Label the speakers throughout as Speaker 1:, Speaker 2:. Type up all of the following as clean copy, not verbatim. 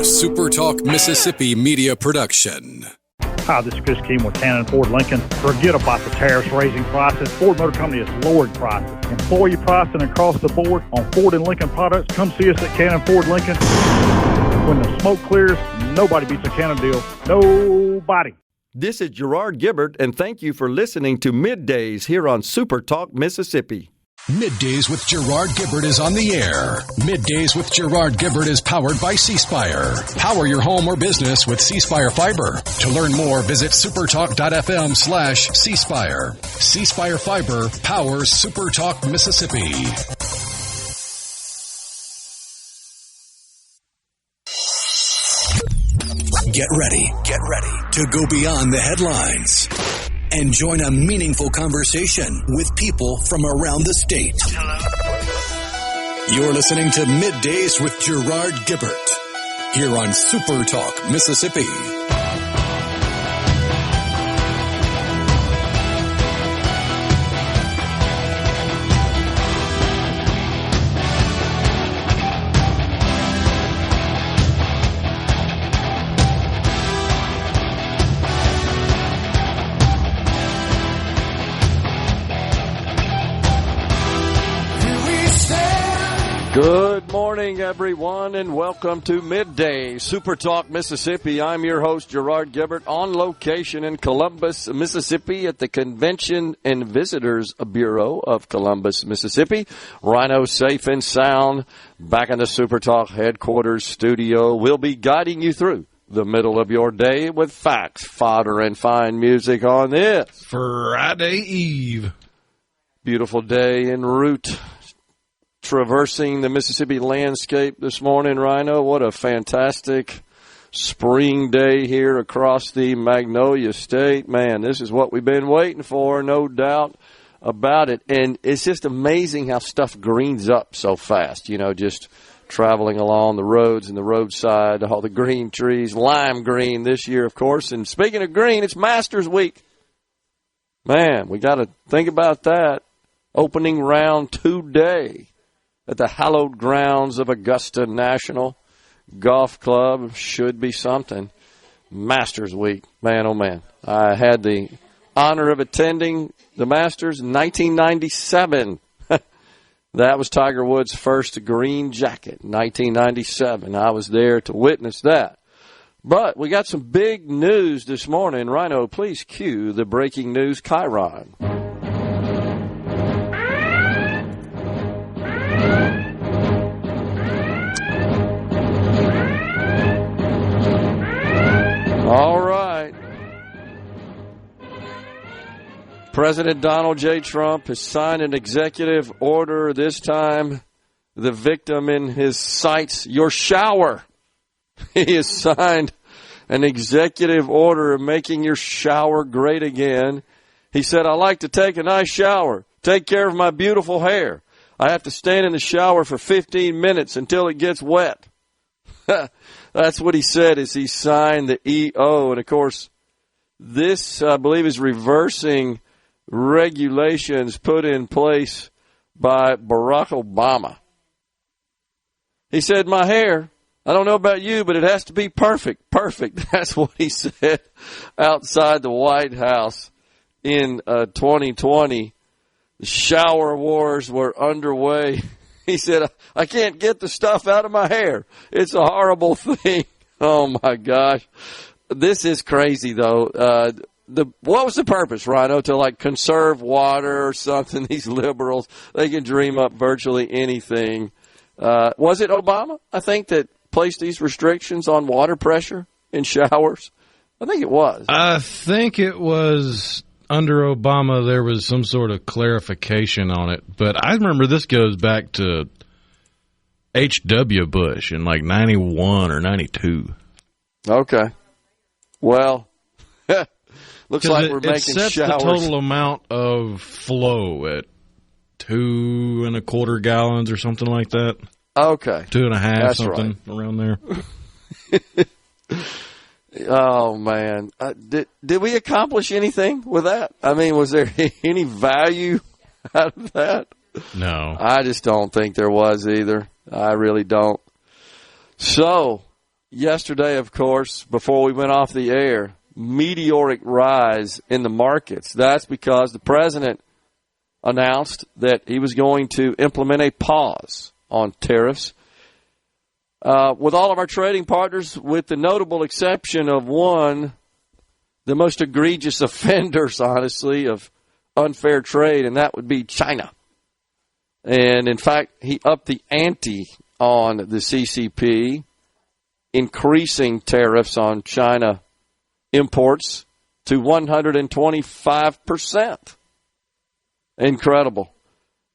Speaker 1: SuperTalk Mississippi media production.
Speaker 2: Hi, this is Chris Keem with Cannon Ford Lincoln. Forget about the tariffs raising prices. Ford Motor Company has lowered prices. Employee pricing across the board on Ford and Lincoln products. Come see us at Cannon Ford Lincoln. When the smoke clears, nobody beats a Cannon deal. Nobody.
Speaker 3: This is Gerard Gibert, and thank you for listening to MidDays here on SuperTalk Mississippi.
Speaker 1: MidDays with Gerard Gibert is on the air. MidDays with Gerard Gibert is powered by C-Spire. Power your home or business with C-Spire Fiber. To learn more, visit supertalk.fm/C-Spire. C-Spire Fiber powers SuperTalk Mississippi. Get ready to go beyond the headlines and join a meaningful conversation with people from around the state. Hello. You're listening to MidDays with Gerard Gibert here on SuperTalk Mississippi.
Speaker 3: Good morning, everyone, and welcome to MidDays, SuperTalk Mississippi. I'm your host, Gerard Gibert, on location in Columbus, Mississippi at the Convention and Visitors Bureau of Columbus, Mississippi. Rhino safe and sound, back in the SuperTalk headquarters studio. We'll be guiding you through the middle of your day with facts, fodder, and fine music on this
Speaker 4: Friday Eve.
Speaker 3: Beautiful day en route, traversing the Mississippi landscape this morning, Rhino. What a fantastic spring day here across the Magnolia State. Man, this is what we've been waiting for, no doubt about it. And it's just amazing how stuff greens up so fast, you know, just traveling along the roads and the roadside, all the green trees, lime green this year, of course. And speaking of green, it's Masters Week. Man, we got to think about that. Opening round today at the hallowed grounds of Augusta National Golf Club. Should be something. Masters Week. Man, oh man. I had the honor of attending the Masters in 1997. That was Tiger Woods' first green jacket, 1997. I was there to witness that. But we got some big news this morning. Rhino, please cue the breaking news chyron. All right. President Donald J. Trump has signed an executive order, this time the victim in his sights, your shower. He has signed an executive order making your shower great again. He said, I like to take a nice shower, take care of my beautiful hair. I have to stand in the shower for 15 minutes until it gets wet. That's what he said as he signed the EO. And, of course, this, I believe, is reversing regulations put in place by Barack Obama. He said, my hair, I don't know about you, but it has to be perfect. Perfect. That's what he said outside the White House in 2020. The shower wars were underway. He said, I can't get the stuff out of my hair. It's a horrible thing. Oh, my gosh. This is crazy, though. What was the purpose, Rhino? To, like, conserve water or something? These liberals, they can dream up virtually anything. Was it Obama, I think, that placed these restrictions on water pressure in showers? I think it was.
Speaker 4: I think it was under Obama. There was some sort of clarification on it. But I remember this goes back to H.W. Bush in like 91 or 92.
Speaker 3: Okay. Well, looks like we're making showers.
Speaker 4: It sets the total amount of flow at 2.25 gallons or something like that.
Speaker 3: Okay.
Speaker 4: 2.5,
Speaker 3: that's
Speaker 4: something
Speaker 3: right.
Speaker 4: Around there.
Speaker 3: Oh, man. Did we accomplish anything with that? I mean, was there any value out of that?
Speaker 4: No.
Speaker 3: I just don't think there was either. I really don't. So, yesterday, of course, before we went off the air, meteoric rise in the markets. That's because the president announced that he was going to implement a pause on tariffs. With all of our trading partners, with the notable exception of one, the most egregious offenders, honestly, of unfair trade, and that would be China. And, in fact, he upped the ante on the CCP, increasing tariffs on China imports to 125%. Incredible.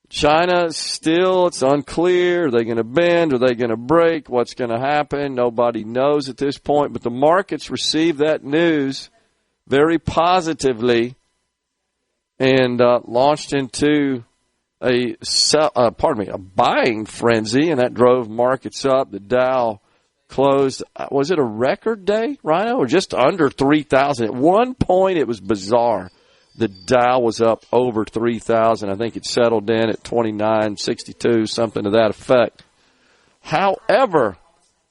Speaker 3: China still, it's unclear. Are they going to bend? Are they going to break? What's going to happen? Nobody knows at this point. But the markets received that news very positively and launched into a buying frenzy, and that drove markets up. The Dow closed, was it a record day, Rhino, or just under 3,000? At one point, it was bizarre. The Dow was up over 3,000. I think it settled in at 29.62, something to that effect. However,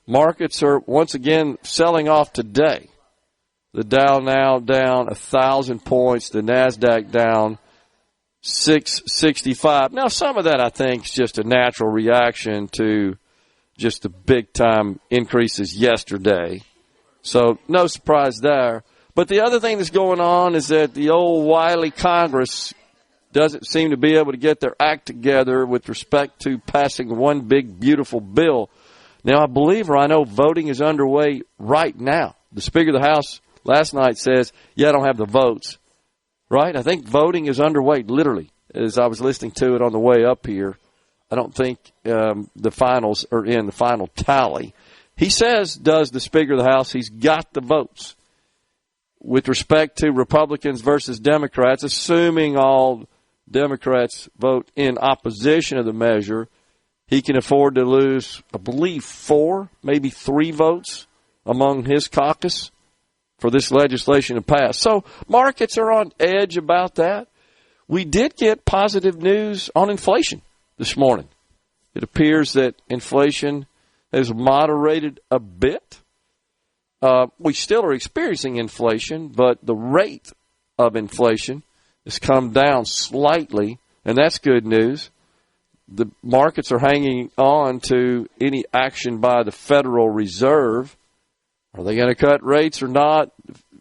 Speaker 3: markets are once again selling off today. The Dow now down 1,000 points. The NASDAQ down 665. Now, some of that, I think, is just a natural reaction to just the big-time increases yesterday. So, no surprise there. But the other thing that's going on is that the old wily Congress doesn't seem to be able to get their act together with respect to passing one big, beautiful bill. Now, I believe, Rhino, voting is underway right now. The Speaker of the House last night says, I don't have the votes. Right? I think voting is underway, literally, as I was listening to it on the way up here. I don't think the finals are in, the final tally. He says, does the Speaker of the House, he's got the votes. With respect to Republicans versus Democrats, assuming all Democrats vote in opposition of the measure, he can afford to lose, I believe, 4, maybe 3 votes among his caucus for this legislation to pass. So markets are on edge about that. We did get positive news on inflation this morning. It appears that inflation has moderated a bit. We still are experiencing inflation, but the rate of inflation has come down slightly, and that's good news. The markets are hanging on to any action by the Federal Reserve. Are they going to cut rates or not?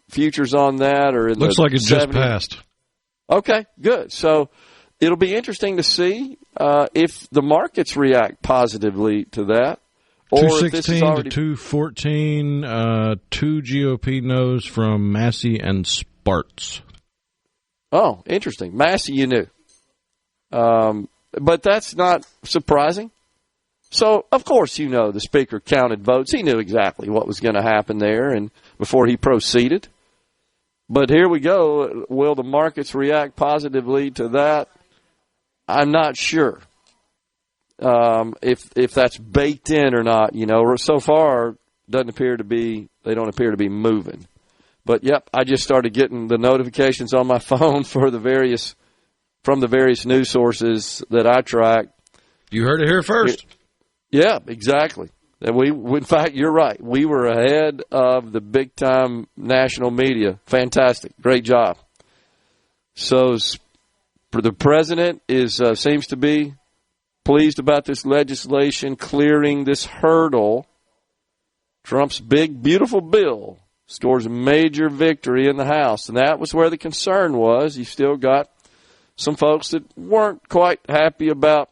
Speaker 3: Futures on that are in
Speaker 4: looks
Speaker 3: the
Speaker 4: like it
Speaker 3: 70s.
Speaker 4: Just passed.
Speaker 3: Okay, good. So it'll be interesting to see if the markets react positively to that. Or
Speaker 4: 216 to 214, 2 GOP no's from Massey and Sparts.
Speaker 3: Oh, interesting. Massey, you knew. But that's not surprising. So, of course, the Speaker counted votes. He knew exactly what was going to happen there and before he proceeded. But here we go. Will the markets react positively to that? I'm not sure. If that's baked in or not, so far they don't appear to be moving. But yep, I just started getting the notifications on my phone from the various news sources that I track.
Speaker 4: You heard it here first.
Speaker 3: Yeah, exactly. And in fact, you're right. We were ahead of the big time national media. Fantastic, great job. So the president seems to be pleased about this legislation clearing this hurdle. Trump's big, beautiful bill scores a major victory in the House, and that was where the concern was. You still got some folks that weren't quite happy about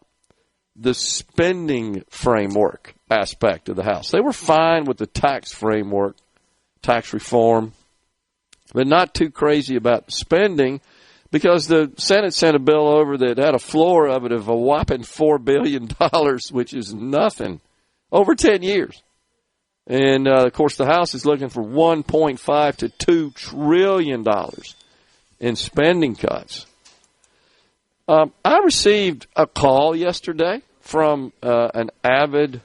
Speaker 3: the spending framework aspect of the House. They were fine with the tax framework, tax reform, but not too crazy about spending, because the Senate sent a bill over that had a floor of it of a whopping $4 billion, which is nothing, over 10 years. And, of course, the House is looking for $1.5 to $2 trillion in spending cuts. I received a call yesterday from an avid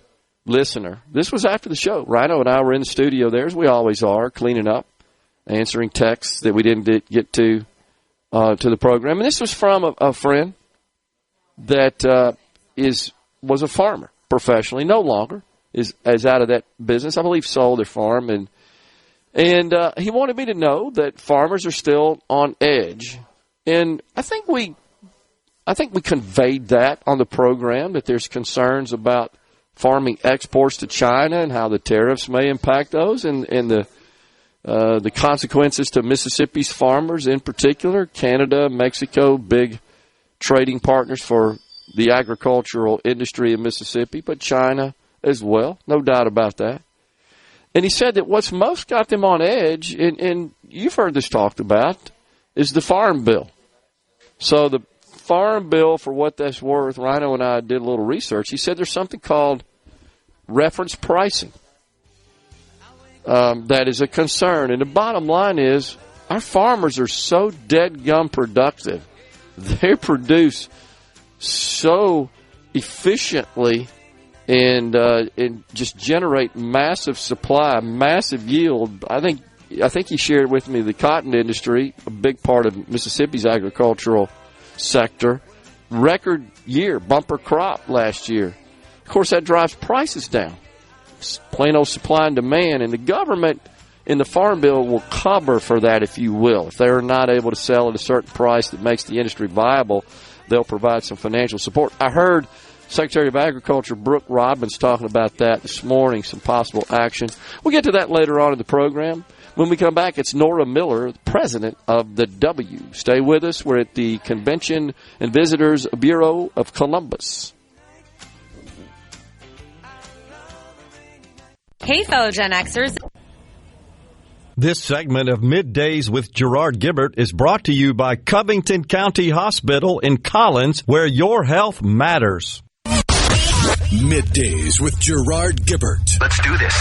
Speaker 3: listener. This was after the show. Rhino and I were in the studio there, as we always are, cleaning up, answering texts that we didn't get to the program. And this was from a friend that was a farmer professionally, no longer, is out of that business. I believe sold their farm, and he wanted me to know that farmers are still on edge. And I think we conveyed that on the program, that there's concerns about farming exports to China and how the tariffs may impact those, and the consequences to Mississippi's farmers in particular. Canada, Mexico, big trading partners for the agricultural industry in Mississippi, but China as well, no doubt about that. And he said that what's most got them on edge, and you've heard this talked about, is the Farm Bill. So the Farm Bill, for what that's worth, Rhino and I did a little research. He said there's something called reference pricing. That is a concern. And the bottom line is our farmers are so dead gum productive. They produce so efficiently and just generate massive supply, massive yield. I think he shared with me the cotton industry, a big part of Mississippi's agricultural sector. Record year, bumper crop last year. Of course, that drives prices down. It's plain old supply and demand, and the government in the Farm Bill will cover for that, if you will. If they're not able to sell at a certain price that makes the industry viable, they'll provide some financial support. I heard Secretary of Agriculture Brooke Robbins talking about that this morning, some possible action. We'll get to that later on in the program. When we come back, it's Nora Miller, president of the W. Stay with us. We're at the Convention and Visitors Bureau of Columbus.
Speaker 5: Hey, fellow Gen Xers.
Speaker 6: This segment of Middays with Gerard Gibert is brought to you by Covington County Hospital in Collins, where your health matters.
Speaker 1: Middays with Gerard Gibert.
Speaker 7: Let's do this.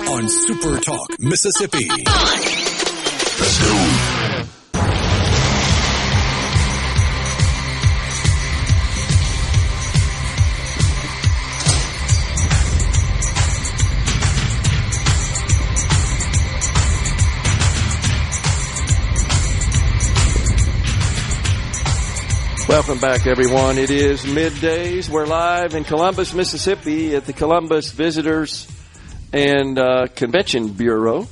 Speaker 1: On SuperTalk, Mississippi.
Speaker 7: Let's go.
Speaker 3: Welcome back, everyone. It is Middays. We're live in Columbus, Mississippi at the Columbus Visitors and Convention Bureau.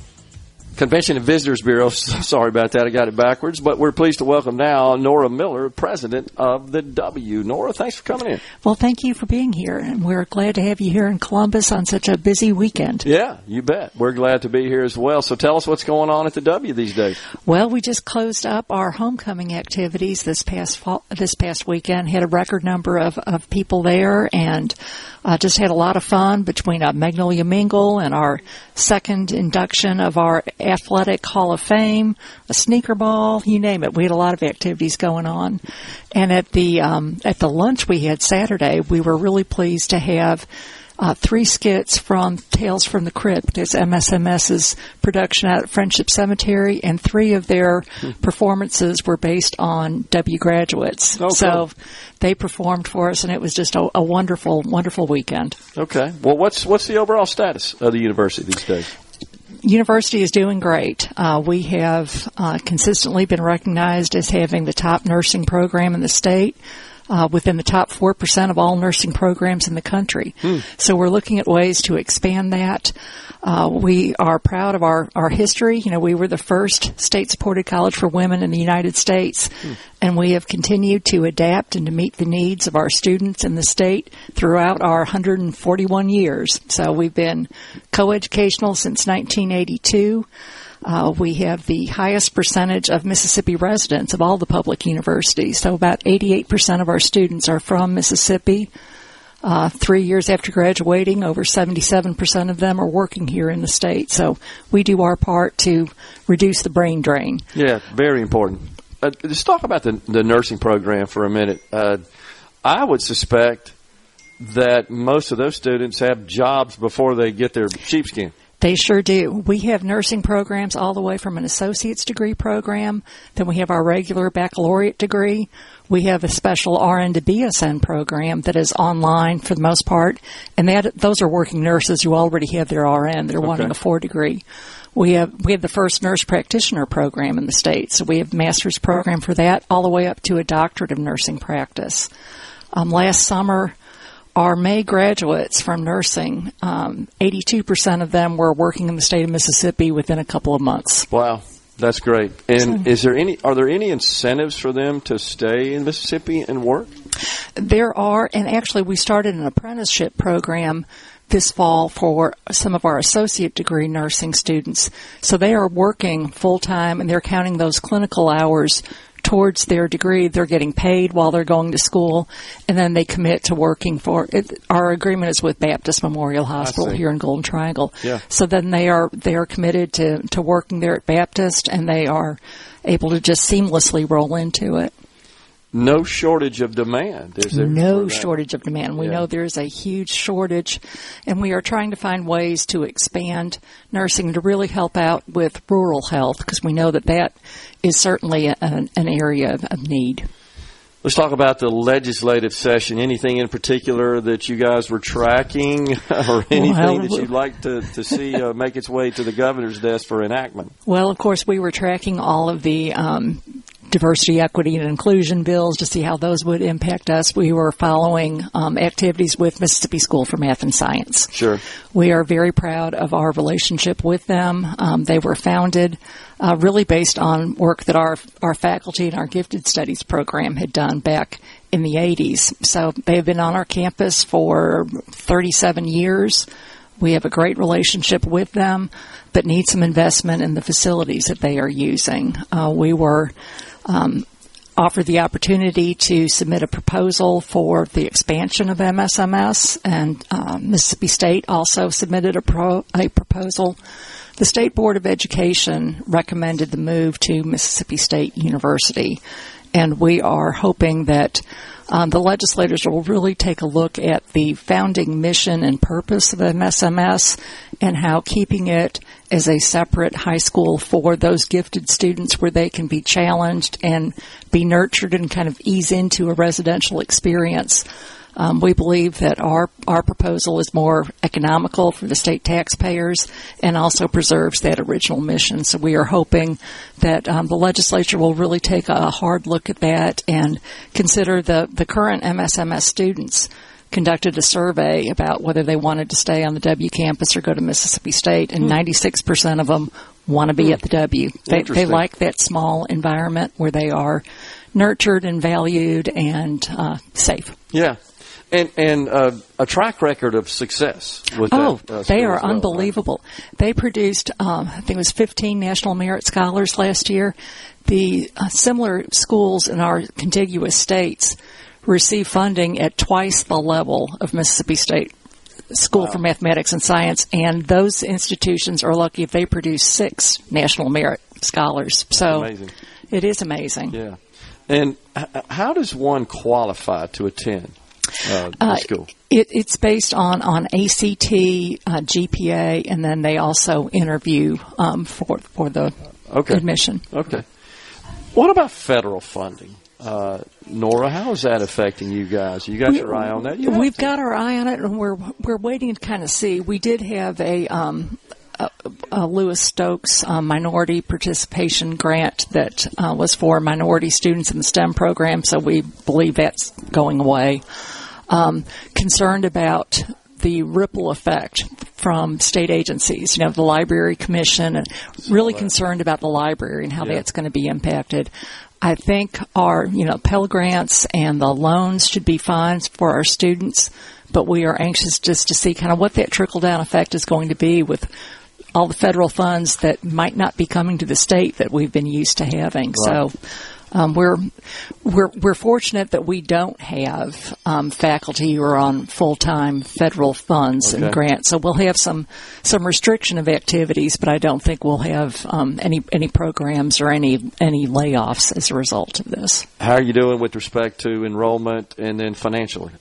Speaker 3: Convention and Visitors Bureau. Sorry about that. I got it backwards. But we're pleased to welcome now Nora Miller, president of the W. Nora, thanks for coming in.
Speaker 8: Well, thank you for being here. And we're glad to have you here in Columbus on such a busy weekend.
Speaker 3: Yeah, you bet. We're glad to be here as well. So tell us what's going on at the W these days.
Speaker 8: Well, we just closed up our homecoming activities this past weekend. Had a record number of people there, and just had a lot of fun between a Magnolia Mingle and our second induction of our Athletic Hall of Fame, a sneaker ball, you name it. We had a lot of activities going on. And at the lunch we had Saturday, we were really pleased to have 3 skits from Tales from the Crypt. It's MSMS's production out at Friendship Cemetery, and 3 of their performances were based on W graduates. Oh, so they performed for us, and it was just a wonderful, wonderful weekend.
Speaker 3: Okay. Well, what's the overall status of the university these days?
Speaker 8: University is doing great. We have consistently been recognized as having the top nursing program in the state, within the top 4% of all nursing programs in the country. So we're looking at ways to expand that. We are proud of our history. You know, we were the first state-supported college for women in the United States, and we have continued to adapt and to meet the needs of our students in the state throughout our 141 years. So we've been coeducational since 1982. We have the highest percentage of Mississippi residents of all the public universities. So about 88% of our students are from Mississippi. 3 years after graduating, over 77% of them are working here in the state. So we do our part to reduce the brain drain.
Speaker 3: Yeah, very important. Let's talk about the nursing program for a minute. I would suspect that most of those students have jobs before they get their sheepskin.
Speaker 8: They sure do. We have nursing programs all the way from an associate's degree program. Then we have our regular baccalaureate degree. We have a special RN to BSN program that is online for the most part. And those are working nurses who already have their RN. They're wanting a 4 degree. We have the first nurse practitioner program in the state. So we have a master's program for that all the way up to a doctorate of nursing practice. Last summer, our May graduates from nursing, 82% of them were working in the state of Mississippi within a couple of months.
Speaker 3: Wow. That's great. And are there any incentives for them to stay in Mississippi and work?
Speaker 8: There are, and actually we started an apprenticeship program this fall for some of our associate degree nursing students. So they are working full-time, and they're counting those clinical hours towards their degree. They're getting paid while they're going to school, and then they commit to working for it. Our agreement is with Baptist Memorial Hospital here in Golden Triangle.
Speaker 3: Yeah.
Speaker 8: So then they are committed to working there at Baptist, and they are able to just seamlessly roll into it.
Speaker 3: No shortage of demand, is there?
Speaker 8: No shortage of demand. We
Speaker 3: Yeah.
Speaker 8: know there's a huge shortage, and we are trying to find ways to expand nursing to really help out with rural health, because we know that is certainly an area of need.
Speaker 3: Let's talk about the legislative session. Anything in particular that you guys were tracking or anything that you'd like to see make its way to the governor's desk for enactment?
Speaker 8: Well, of course, we were tracking all of the diversity, equity, and inclusion bills to see how those would impact us. We were following activities with Mississippi School for Math and Science.
Speaker 3: Sure.
Speaker 8: We are very proud of our relationship with them. They were founded really based on work that our faculty and our gifted studies program had done back in the 80s. So they have been on our campus for 37 years. We have a great relationship with them, but need some investment in the facilities that they are using. We were offered the opportunity to submit a proposal for the expansion of MSMS, and Mississippi State also submitted a proposal. The State Board of Education recommended the move to Mississippi State University, and we are hoping that the legislators will really take a look at the founding mission and purpose of MSMS and how keeping it as a separate high school for those gifted students where they can be challenged and be nurtured and kind of ease into a residential experience. We believe that our proposal is more economical for the state taxpayers and also preserves that original mission. So we are hoping that the legislature will really take a hard look at that and consider the current MSMS students conducted a survey about whether they wanted to stay on the W campus or go to Mississippi State, and 96% of them want to be at the W. They like that small environment where they are nurtured and valued and safe.
Speaker 3: Yeah. And a track record of success with that.
Speaker 8: They are unbelievable. Right? They produced, I think it was 15 National Merit Scholars last year. The similar schools in our contiguous states receive funding at twice the level of Mississippi State School for Mathematics and Science, and those institutions are lucky if they produce 6 National Merit Scholars. So
Speaker 3: amazing. It
Speaker 8: is amazing.
Speaker 3: Yeah. And how does one qualify to attend the school?
Speaker 8: It's based on ACT, GPA, and then they also interview for the admission.
Speaker 3: Okay. What about federal funding? Nora, how is that affecting you guys? You got your eye on that?
Speaker 8: We've got our eye on it, and we're waiting to kind of see. We did have a Lewis Stokes minority participation grant that was for minority students in the STEM program, so we believe that's going away. Concerned about the ripple effect from state agencies, the Library Commission, and really concerned about the library and how that's going to be impacted. I think our, Pell Grants and the loans should be fine for our students, but we are anxious just to see kind of what that trickle-down effect is going to be with all the federal funds that might not be coming to the state that we've been used to having. Right. So we're fortunate that we don't have faculty who are on full-time federal funds and grants. So we'll have some restriction of activities, but I don't think we'll have any programs or any layoffs as a result of this.
Speaker 3: How are you doing with respect to enrollment and then financially?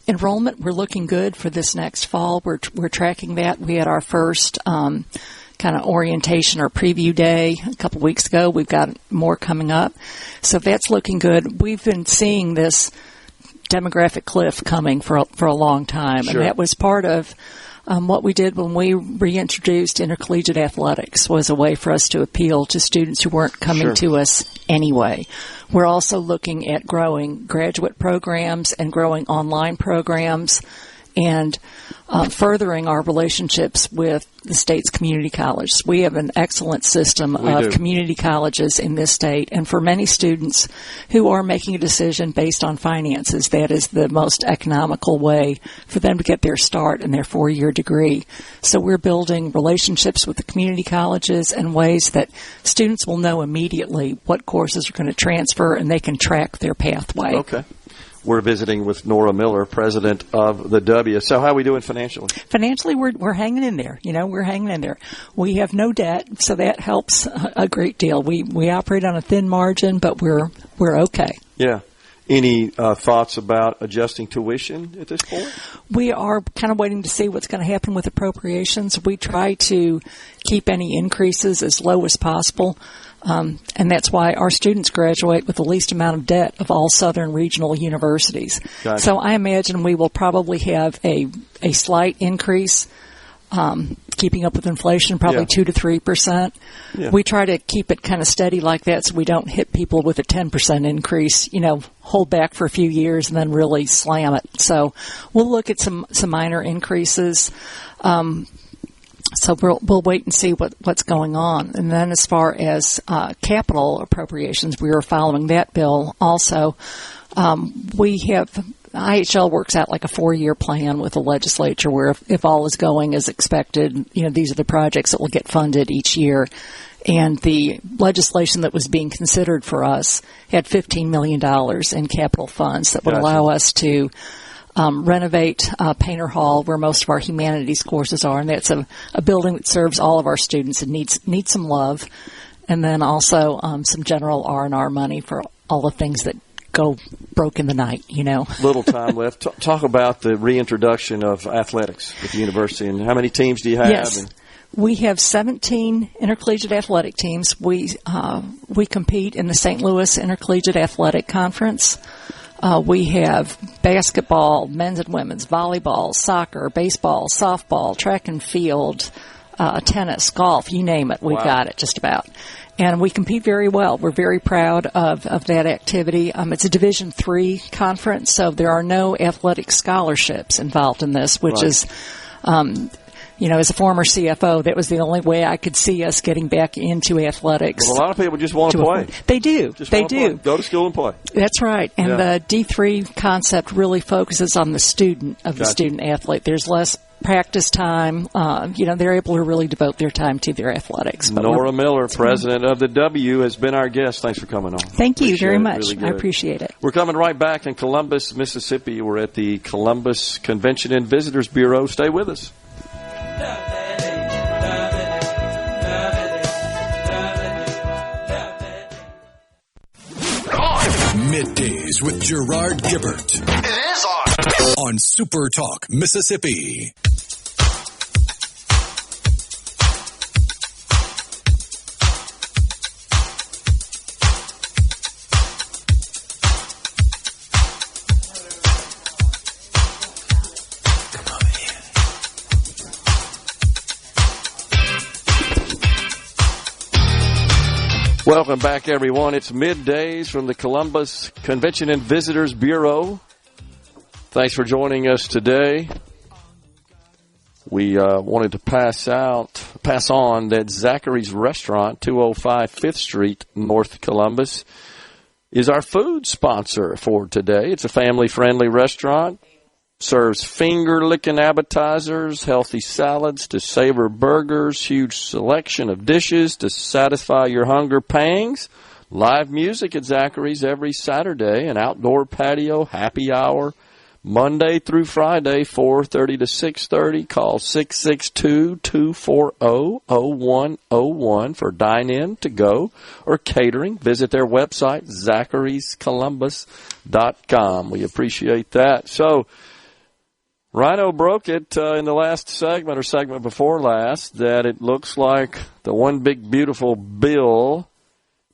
Speaker 8: Enrollment, we're looking good for this next fall. We're tracking that. We had our first kind of orientation or preview day a couple weeks ago. We've got more coming up. So that's looking good. We've been seeing this demographic cliff coming for a long time.
Speaker 3: Sure.
Speaker 8: And that was part of What we did when we reintroduced intercollegiate athletics was a way for us to appeal to students who weren't coming to us anyway. We're also looking at growing graduate programs and growing online programs and furthering our relationships with the state's community colleges. We have an excellent system of community colleges in this state, and for many students who are making a decision based on finances, that is the most economical way for them to get their start in their 4-year degree. So we're building relationships with the community colleges in ways that students will know immediately what courses are going to transfer, and they can track their pathway.
Speaker 3: Okay. We're visiting with Nora Miller, president of the W. So how are we doing financially?
Speaker 8: Financially, we're hanging in there. We're hanging in there. We have no debt, so that helps a great deal. We operate on a thin margin, but we're okay.
Speaker 3: Yeah. Any thoughts about adjusting tuition at this point?
Speaker 8: We are kind of waiting to see what's going to happen with appropriations. We try to keep any increases as low as possible. And that's why our students graduate with the least amount of debt of all southern regional universities. Gotcha. So I imagine we will probably have a slight increase, keeping up with inflation, probably 2 to 3%. Yeah. We try to keep it kind of steady like that so we don't hit people with a 10% increase, hold back for a few years and then really slam it. So we'll look at some minor increases. So we'll wait and see what's going on. And then as far as capital appropriations, we are following that bill also. IHL works out like a 4-year plan with the legislature where if all is going as expected, these are the projects that will get funded each year. And the legislation that was being considered for us had $15 million in capital funds that would allow us to renovate Painter Hall, where most of our humanities courses are, and that's a building that serves all of our students and needs some love, and then also some general R&R money for all the things that go broke in the night.
Speaker 3: Little time left. Talk about the reintroduction of athletics at the university, and how many teams do you have?
Speaker 8: Yes. We have 17 intercollegiate athletic teams. We compete in the St. Louis Intercollegiate Athletic Conference. We have basketball, men's and women's, volleyball, soccer, baseball, softball, track and field, tennis, golf, you name it. We've got it just about. And we compete very well. We're very proud of that activity. It's a Division III conference, so there are no athletic scholarships involved in this, which is as a former CFO, that was the only way I could see us getting back into athletics.
Speaker 3: Well, a lot of people just want to play.
Speaker 8: They do. They do.
Speaker 3: Go to school and play.
Speaker 8: That's right. And the D3 concept really focuses on the student of the student athlete. There's less practice time. They're able to really devote their time to their athletics. But
Speaker 3: Nora Miller, president of the W, has been our guest. Thanks for coming on.
Speaker 8: Thank you very much. Really I appreciate it.
Speaker 3: We're coming right back in Columbus, Mississippi. We're at the Columbus Convention and Visitors Bureau. Stay with us.
Speaker 1: Middays with Gerard Gibert.
Speaker 7: It is
Speaker 1: on SuperTalk, Mississippi.
Speaker 3: Welcome back, everyone. It's Middays from the Columbus Convention and Visitors Bureau. Thanks for joining us today. We wanted to pass on that Zachary's Restaurant, 205 5th Street, North Columbus, is our food sponsor for today. It's a family-friendly restaurant. Serves finger-licking appetizers, healthy salads to savor burgers, huge selection of dishes to satisfy your hunger pangs. Live music at Zachary's every Saturday, an outdoor patio happy hour, Monday through Friday, 4:30 to 6:30. Call 662-240-0101 for dine-in, to-go, or catering. Visit their website, zacharyscolumbus.com. We appreciate that. So, Rhino broke it in the last segment or segment before last that it looks like the one big beautiful bill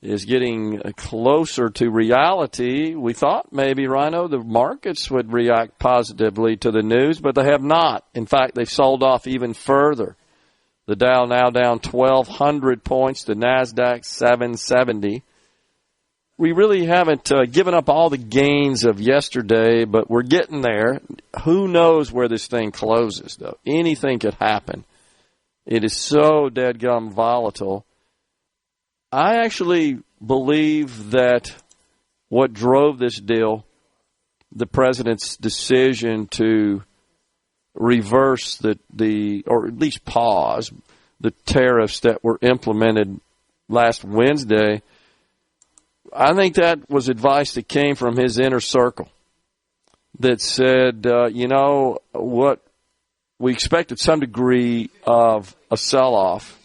Speaker 3: is getting closer to reality. We thought maybe, Rhino, the markets would react positively to the news, but they have not. In fact, they've sold off even further. The Dow now down 1,200 points, the NASDAQ 770. We really haven't given up all the gains of yesterday, but we're getting there. Who knows where this thing closes, though? Anything could happen. It is so dadgum volatile. I actually believe that what drove this deal, the president's decision to reverse or at least pause the tariffs that were implemented last Wednesday, I think that was advice that came from his inner circle that said, what we expected some degree of a sell-off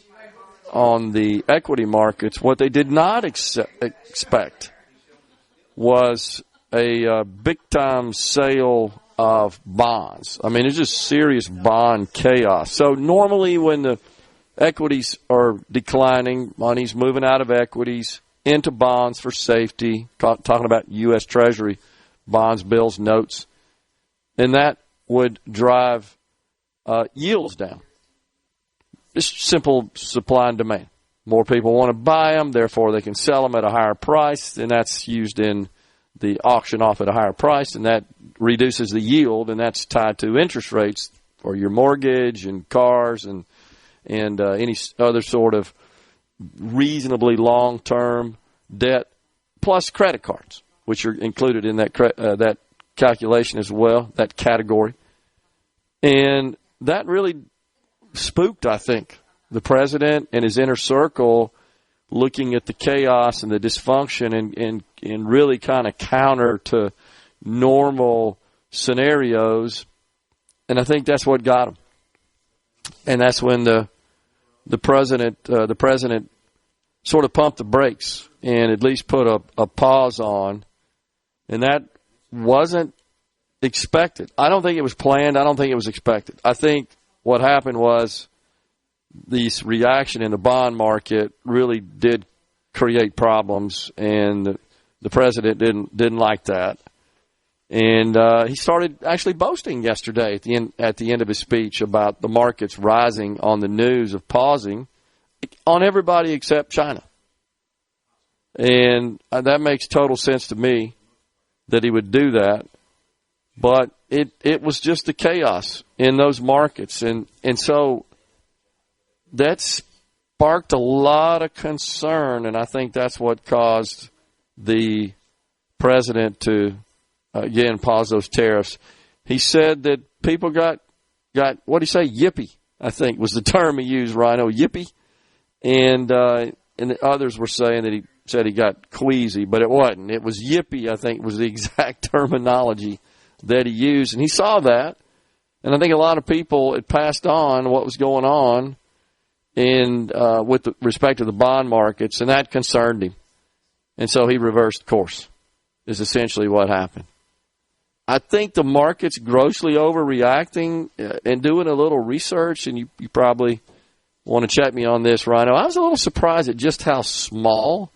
Speaker 3: on the equity markets. What they did not expect was a big-time sale of bonds. I mean, it's just serious bond chaos. So normally when the equities are declining, money's moving out of equities into bonds for safety, talking about U.S. Treasury bonds, bills, notes, and that would drive yields down. It's simple supply and demand. More people want to buy them, therefore they can sell them at a higher price, and that's used in the auction off at a higher price, and that reduces the yield, and that's tied to interest rates for your mortgage and cars and any other sort of reasonably long-term debt, plus credit cards, which are included in that calculation as well, that category. And that really spooked, I think, the president and his inner circle, looking at the chaos and the dysfunction and really kind of counter to normal scenarios. And I think that's what got him. And that's when the president sort of pumped the brakes and at least put a pause on. And that wasn't expected. I don't think it was planned. I don't think it was expected. I think what happened was this reaction in the bond market really did create problems, and the president didn't like that. And he started actually boasting yesterday at the end of his speech about the markets rising on the news of pausing on everybody except China. And that makes total sense to me that he would do that. But it was just the chaos in those markets. And so that sparked a lot of concern, and I think that's what caused the president to, again, pause those tariffs. He said that people got what did he say? Yippee, I think was the term he used, Rhino, yippee. And the others were saying that he said he got queasy, but it wasn't. It was yippee, I think, was the exact terminology that he used. And he saw that, and I think a lot of people had passed on what was going on with respect to the bond markets, and that concerned him. And so he reversed course, is essentially what happened. I think the market's grossly overreacting and doing a little research, and you probably want to check me on this, Rhino. I was a little surprised at just how small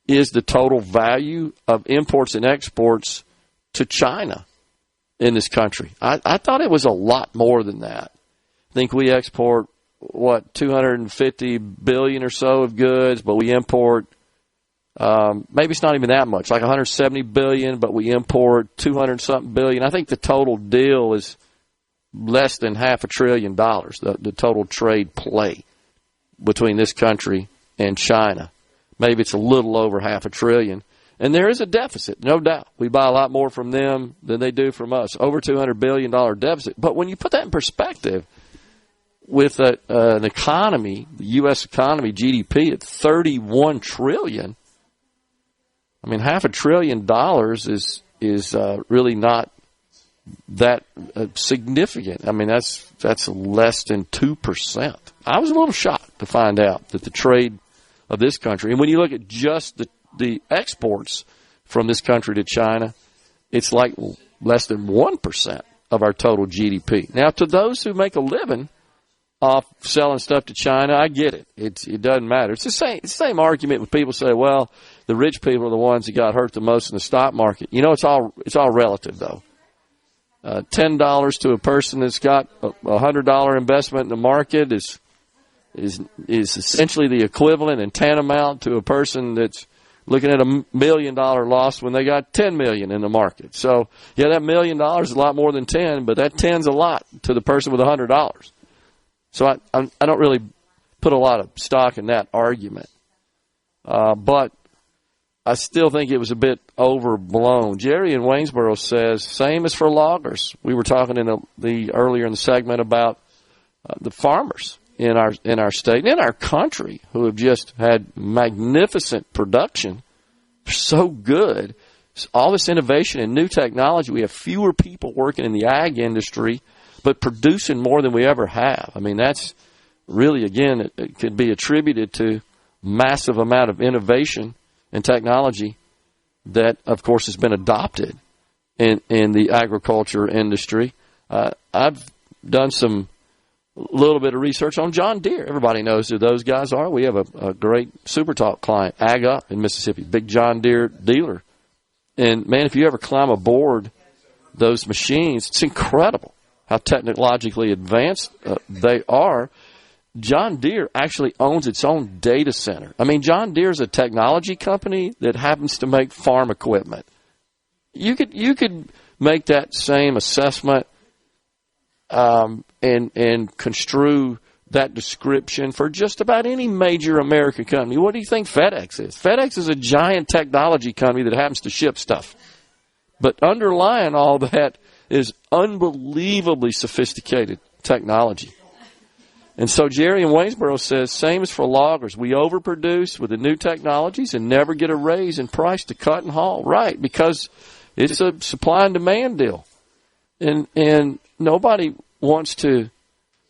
Speaker 3: is the total value of imports and exports to China in this country. I thought it was a lot more than that. I think we export, 250 billion or so of goods, but we import, maybe it's not even that much, like 170 billion, but we import 200-something billion. I think the total deal is less than $500 billion, the total trade play between this country and China. Maybe it's a little over $500 billion. And there is a deficit, no doubt. We buy a lot more from them than they do from us, over $200 billion deficit. But when you put that in perspective, with an economy, the U.S. economy, GDP at $31 trillion, I mean, $500 billion is really not that significant. I mean, that's less than 2%. I was a little shocked to find out that the trade of this country, and when you look at just the exports from this country to China, it's like less than 1% of our total GDP. Now, to those who make a living off selling stuff to China. I get it. It doesn't matter. It's the same argument when people say, well, the rich people are the ones that got hurt the most in the stock market. It's all relative, though. $10 to a person that's got a $100 investment in the market is essentially the equivalent and tantamount to a person that's looking at $1 million loss when they got $10 million in the market. So, yeah, that $1 million is a lot more than 10, but that 10's a lot to the person with $100. So I don't really put a lot of stock in that argument. But I still think it was a bit overblown. Jerry in Waynesboro says, same as for loggers. We were talking in the earlier in the segment about the farmers in our state and in our country who have just had magnificent production. They're so good. All this innovation and new technology. We have fewer people working in the ag industry, but producing more than we ever have. I mean, that's really, again, it could be attributed to massive amount of innovation and technology that, of course, has been adopted in the agriculture industry. I've done some little bit of research on John Deere. Everybody knows who those guys are. We have a great SuperTalk client, Ag Up in Mississippi, big John Deere dealer. And, man, if you ever climb aboard those machines, it's incredible how technologically advanced they are. John Deere actually owns its own data center. I mean, John Deere is a technology company that happens to make farm equipment. You could make that same assessment and construe that description for just about any major American company. What do you think FedEx is? FedEx is a giant technology company that happens to ship stuff. But underlying all that is unbelievably sophisticated technology. And so Jerry in Waynesboro says, same as for loggers. We overproduce with the new technologies and never get a raise in price to cut and haul. Right, because it's a supply and demand deal. And nobody wants to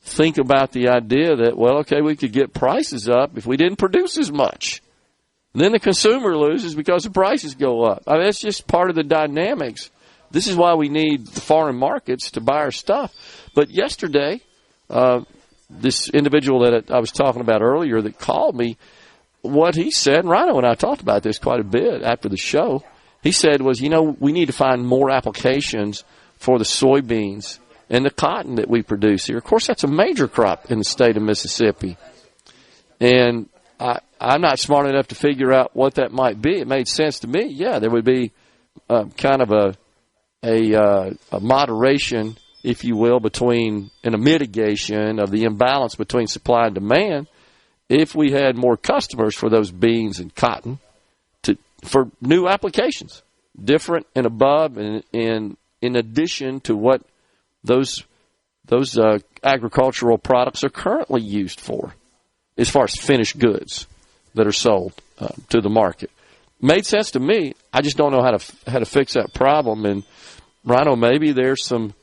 Speaker 3: think about the idea that, well, okay, we could get prices up if we didn't produce as much. And then the consumer loses because the prices go up. I mean, that's just part of the dynamics. This is why we need the foreign markets to buy our stuff. But yesterday, this individual that I was talking about earlier that called me, what he said, and Rhino and I talked about this quite a bit after the show, he said was, we need to find more applications for the soybeans and the cotton that we produce here. Of course, that's a major crop in the state of Mississippi. And I'm not smart enough to figure out what that might be. It made sense to me. Yeah, there would be kind of a moderation, if you will, and a mitigation of the imbalance between supply and demand if we had more customers for those beans and cotton for new applications, different and above and in addition to what those agricultural products are currently used for as far as finished goods that are sold to the market. Made sense to me. I just don't know how to fix that problem. And Rhino, maybe there's some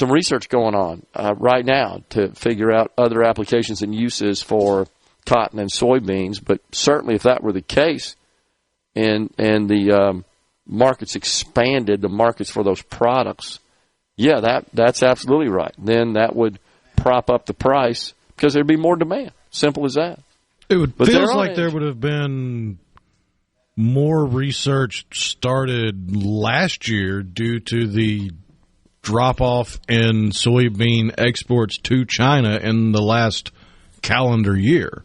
Speaker 3: research going on right now to figure out other applications and uses for cotton and soybeans. But certainly, if that were the case, and the markets expanded, the markets for those products, yeah, that's absolutely right. Then that would prop up the price because there'd be more demand. Simple as that.
Speaker 4: It feels like there would have been more research started last year due to the drop-off in soybean exports to China in the last calendar year.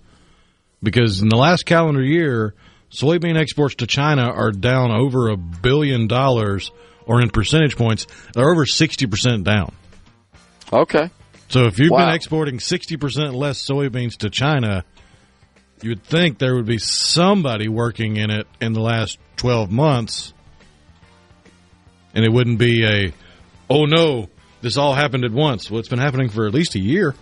Speaker 4: Because in the last calendar year, soybean exports to China are down over $1 billion, or in percentage points, they're over 60% down.
Speaker 3: Okay.
Speaker 4: So if you've been exporting 60% less soybeans to China, you would think there would be somebody working in it in the last 12 months, and it wouldn't be oh no, this all happened at once. Well, it's been happening for at least a year.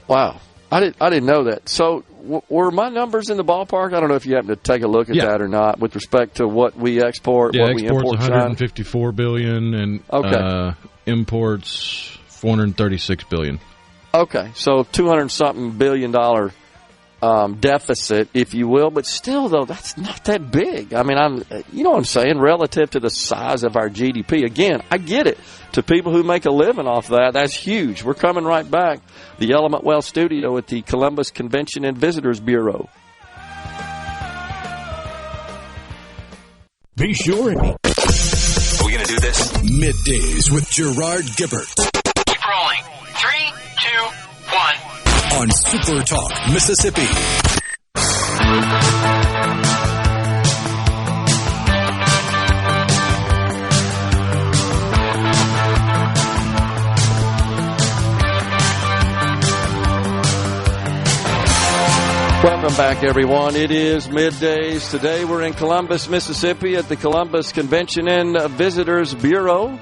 Speaker 3: Wow. I didn't know that. So were my numbers in the ballpark? I don't know if you happen to take a look at that or not with respect to what we export, what we import.
Speaker 4: Exports $154 billion and imports $436 billion.
Speaker 3: Okay, so $200-something billion deficit, if you will, but still, though, that's not that big. I mean, you know what I'm saying, relative to the size of our GDP. Again, I get it. To people who make a living off that, that's huge. We're coming right back. The Element Well studio at the Columbus Convention and Visitors Bureau.
Speaker 1: Be sure.
Speaker 7: Are we going to do this?
Speaker 1: Middays with Gerard Gibert.
Speaker 5: Keep rolling. 3, 2, 1.
Speaker 1: On SuperTalk, Mississippi.
Speaker 3: Welcome back, everyone. It is Middays. Today we're in Columbus, Mississippi at the Columbus Convention and Visitors Bureau.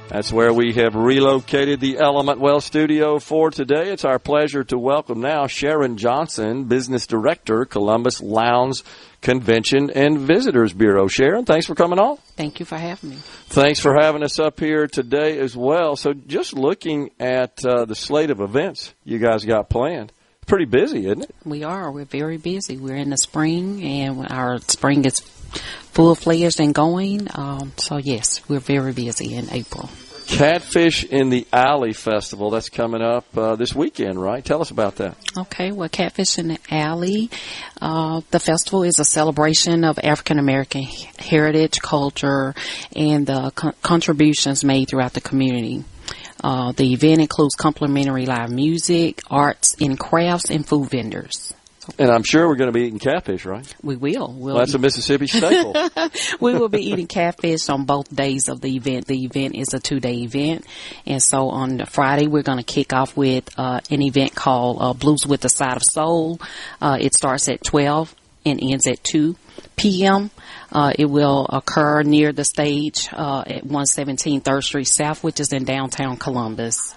Speaker 3: That's where we have relocated the Element Well studio for today. It's our pleasure to welcome now Sharon Johnson, Business Director, Columbus Lowndes Convention and Visitors Bureau. Sharon, thanks for coming on.
Speaker 9: Thank you for having me.
Speaker 3: Thanks for having us up here today as well. So just looking at the slate of events you guys got planned, pretty busy, isn't it?
Speaker 9: We are. We're very busy. We're in the spring, and our spring is full-fledged and going. So, yes, we're very busy in April.
Speaker 3: Catfish in the Alley Festival, that's coming up this weekend, right? Tell us about that.
Speaker 9: Okay, well, Catfish in the Alley, the festival is a celebration of African-American heritage, culture, and the contributions made throughout the community. The event includes complimentary live music, arts and crafts, and food vendors.
Speaker 3: And I'm sure we're going to be eating catfish, right?
Speaker 9: We will.
Speaker 3: Well, that's a Mississippi staple.
Speaker 9: We will be eating catfish on both days of the event. The event is a 2-day event. And so on Friday, we're going to kick off with an event called Blues with a Side of Soul. It starts at 12 and ends at 2 p.m. It will occur near the stage at 117 3rd Street South, which is in downtown Columbus.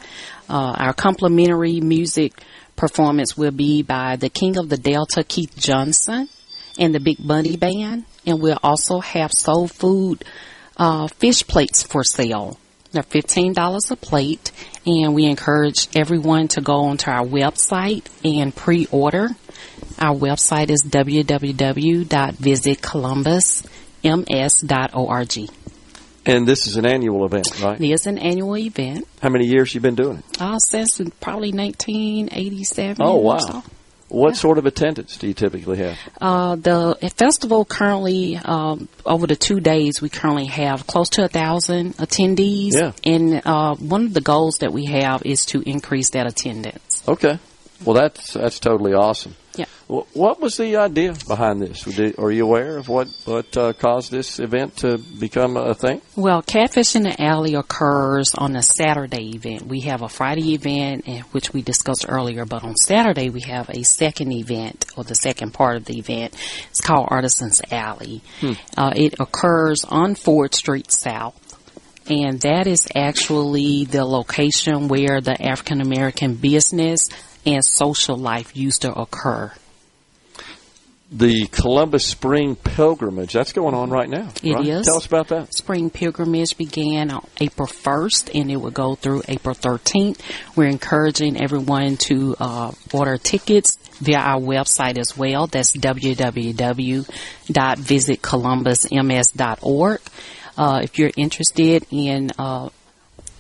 Speaker 9: Our complimentary music performance will be by the King of the Delta, Keith Johnson, and the Big Bunny Band. And we'll also have soul food fish plates for sale. They're $15 a plate, and we encourage everyone to go onto our website and pre-order. Our website is www.visitcolumbusms.org.
Speaker 3: And this is an annual event, right?
Speaker 9: It is an annual event.
Speaker 3: How many years you been doing it?
Speaker 9: Since probably 1987.
Speaker 3: Oh, wow.
Speaker 9: So.
Speaker 3: What sort of attendance do you typically have?
Speaker 9: The festival currently, over the 2 days, we currently have close to 1,000 attendees.
Speaker 3: Yeah.
Speaker 9: And one of the goals that we have is to increase that attendance.
Speaker 3: Okay. Well, that's totally awesome.
Speaker 9: Yeah.
Speaker 3: What was the idea behind this? Are you aware of what caused this event to become a thing?
Speaker 9: Well, Catfish in the Alley occurs on a Saturday event. We have a Friday event, which we discussed earlier, but on Saturday we have a second event, or the second part of the event. It's called Artisans Alley. It occurs on 4th Street South. And that is actually the location where the African American business and social life used to occur.
Speaker 3: The Columbus Spring Pilgrimage, that's going on right now.
Speaker 9: It
Speaker 3: right?
Speaker 9: is.
Speaker 3: Tell us about that.
Speaker 9: Spring Pilgrimage began on April 1st, and it will go through April 13th. We're encouraging everyone to order tickets via our website as well. That's www.visitcolumbusms.org. If you're interested in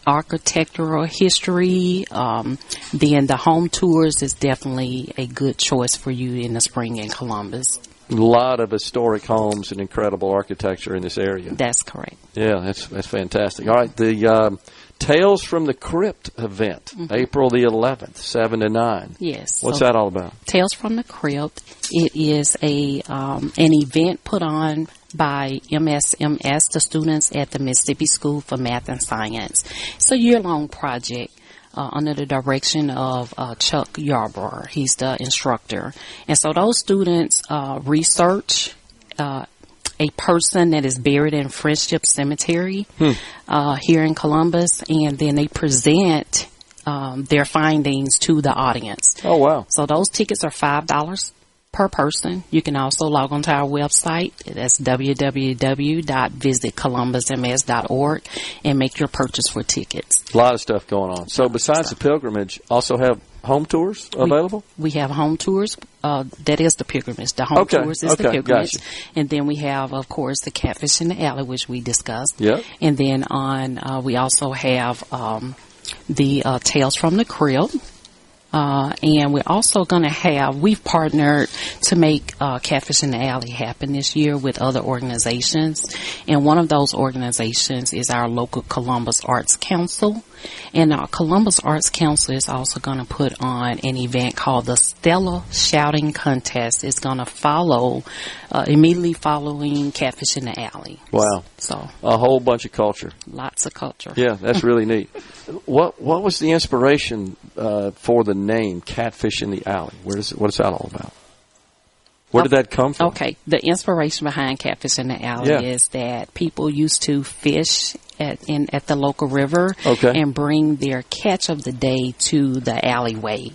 Speaker 9: architectural history, then the home tours is definitely a good choice for you in the spring in Columbus.
Speaker 3: A lot of historic homes and incredible architecture in this area.
Speaker 9: That's correct.
Speaker 3: Yeah, that's fantastic. All right, the Tales from the Crypt event, April the 11th, 7 to 9.
Speaker 9: Yes.
Speaker 3: What's that all about?
Speaker 9: Tales from the Crypt. It is an event put on by MSMS, the students at the Mississippi School for Math and Science. It's a year-long project under the direction of Chuck Yarbrough. He's the instructor. And so those students research a person that is buried in Friendship Cemetery here in Columbus, and then they present their findings to the audience.
Speaker 3: Oh, wow.
Speaker 9: So those tickets are $5 per person. You can also log onto our website. That's www.visitcolumbusms.org and make your purchase for tickets.
Speaker 3: A lot of stuff going on. So besides the pilgrimage, also have home tours available?
Speaker 9: We have home tours. That is the pilgrimage. The home tours is the pilgrimage.
Speaker 3: Gotcha.
Speaker 9: And then we have, of course, the Catfish in the Alley, which we discussed.
Speaker 3: Yep.
Speaker 9: And then we also have the Tales from the Crib. And we're also going to we've partnered to make Catfish in the Alley happen this year with other organizations. And one of those organizations is our local Columbus Arts Council. And our Columbus Arts Council is also going to put on an event called the Stella Shouting Contest. It's going to follow, immediately following Catfish in the Alley.
Speaker 3: Wow.
Speaker 9: So
Speaker 3: a whole bunch of culture.
Speaker 9: Lots of culture.
Speaker 3: Yeah, that's really neat. What was the inspiration for the name Catfish in the Alley? What is that all about? Where did that come from?
Speaker 9: Okay, the inspiration behind Catfish in the Alley is that people used to fish at the local river and bring their catch of the day to the alleyway,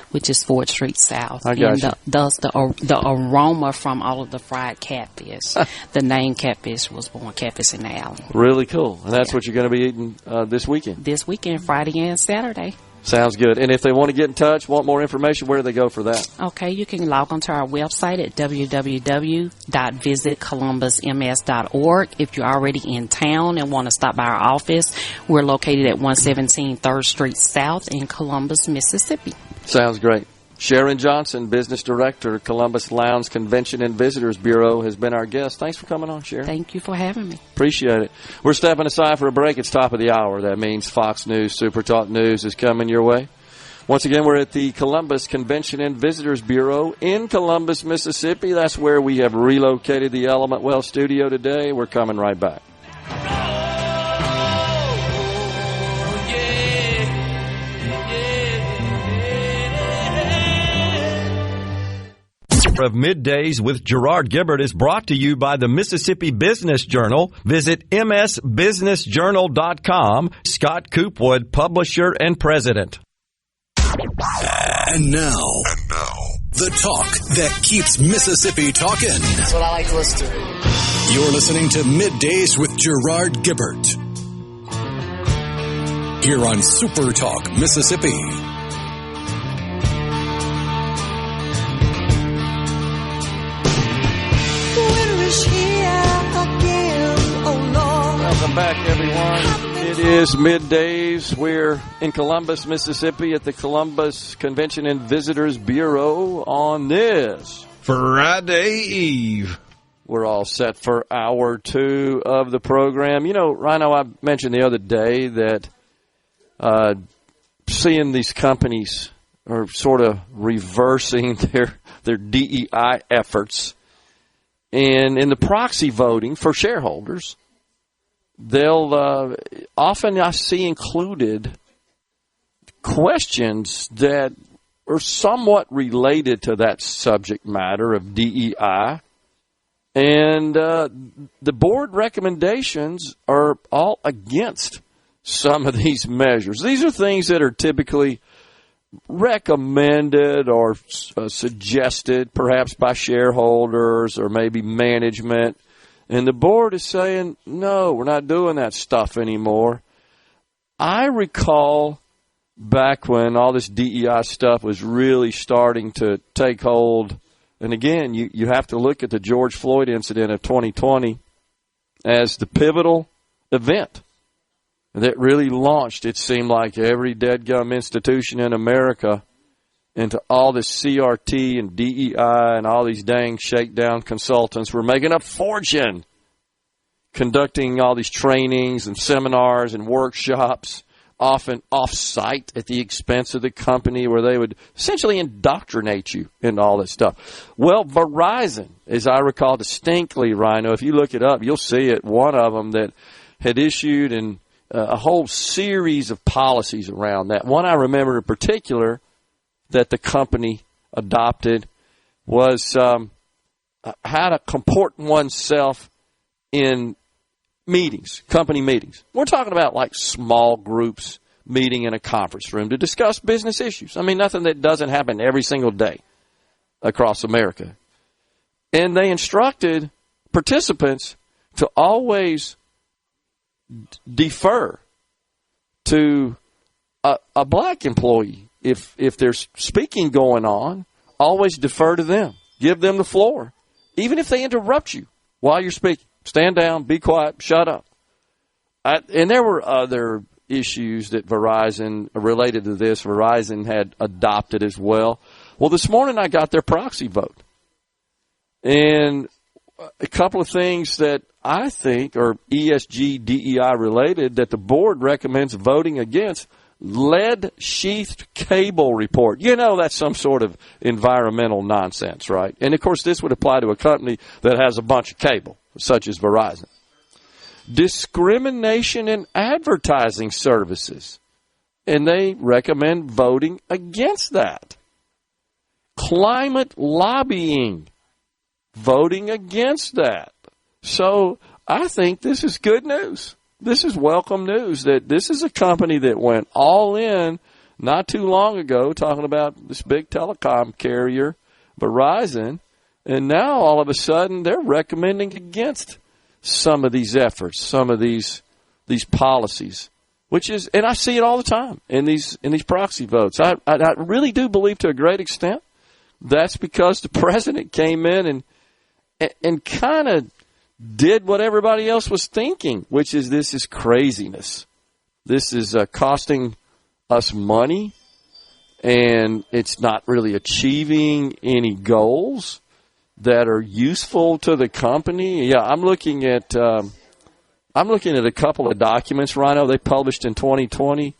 Speaker 9: which is 4th Street South. Thus the aroma from all of the fried catfish. The name Catfish was born, Catfish in the Alley.
Speaker 3: Really cool. And that's what you're going to be eating this weekend?
Speaker 9: This weekend, Friday and Saturday.
Speaker 3: Sounds good. And if they want to get in touch, want more information, where do they go for that?
Speaker 9: Okay, you can log onto our website at www.visitcolumbusms.org. If you're already in town and want to stop by our office, we're located at 117 3rd Street South in Columbus, Mississippi.
Speaker 3: Sounds great. Sharon Johnson, Business Director, Columbus Lounge Convention and Visitors Bureau, has been our guest. Thanks for coming on, Sharon.
Speaker 9: Thank you for having me.
Speaker 3: Appreciate it. We're stepping aside for a break. It's top of the hour. That means Fox News, SuperTalk News is coming your way. Once again, we're at the Columbus Convention and Visitors Bureau in Columbus, Mississippi. That's where we have relocated the Element Well studio today. We're coming right back.
Speaker 6: Of Middays with Gerard Gibert is brought to you by the Mississippi Business Journal. Visit msbusinessjournal.com. Scott Coopwood, publisher and president.
Speaker 1: And now, the talk that keeps Mississippi talking.
Speaker 10: That's what I like to listen to.
Speaker 1: You're listening to Middays with Gerard Gibert here on SuperTalk Mississippi.
Speaker 3: Welcome back, everyone. It is Middays. We're in Columbus, Mississippi at the Columbus Convention and Visitors Bureau on this
Speaker 4: Friday Eve.
Speaker 3: We're all set for hour 2 of the program. You know, Rhino, I mentioned the other day that seeing these companies are sort of reversing their DEI efforts. And in the proxy voting for shareholders, they'll often I see included questions that are somewhat related to that subject matter of DEI. And the board recommendations are all against some of these measures. These are things that are typically recommended or suggested perhaps by shareholders or maybe management. And the board is saying, no, we're not doing that stuff anymore. I recall back when all this DEI stuff was really starting to take hold. And again, you have to look at the George Floyd incident of 2020 as the pivotal event that really launched, it seemed like, every deadgum institution in America into all this CRT and DEI and all these dang shakedown consultants were making a fortune conducting all these trainings and seminars and workshops, often off-site at the expense of the company, where they would essentially indoctrinate you into all this stuff. Well, Verizon, as I recall distinctly, Rhino, if you look it up, you'll see it, one of them that had issued a whole series of policies around that. One I remember in particular that the company adopted was how to comport oneself in meetings, company meetings. We're talking about like small groups meeting in a conference room to discuss business issues. I mean, nothing that doesn't happen every single day. across America. And they instructed participants to always defer to a black employee. If there's speaking going on, always defer to them. Give them the floor. Even if they interrupt you while you're speaking. Stand down, be quiet, shut up. And there were other issues that Verizon, related to this, Verizon had adopted as well. Well, this morning I got their proxy vote. And a couple of things that I think are ESG, DEI related that the board recommends voting against. Lead-sheathed cable report. You know that's some sort of environmental nonsense, right? And, of course, this would apply to a company that has a bunch of cable, such as Verizon. Discrimination in advertising services. And they recommend voting against that. Climate lobbying. Voting against that. So I think this is good news. This is welcome news that this is a company that went all in not too long ago, talking about this big telecom carrier, Verizon, and now all of a sudden they're recommending against some of these efforts, some of these policies, which is, and I see it all the time in these proxy votes. I really do believe to a great extent that's because the president came in and kind of did what everybody else was thinking, which is this is craziness. This is costing us money, and it's not really achieving any goals that are useful to the company. Yeah, I'm looking at a couple of documents, Rhino, they published in 2020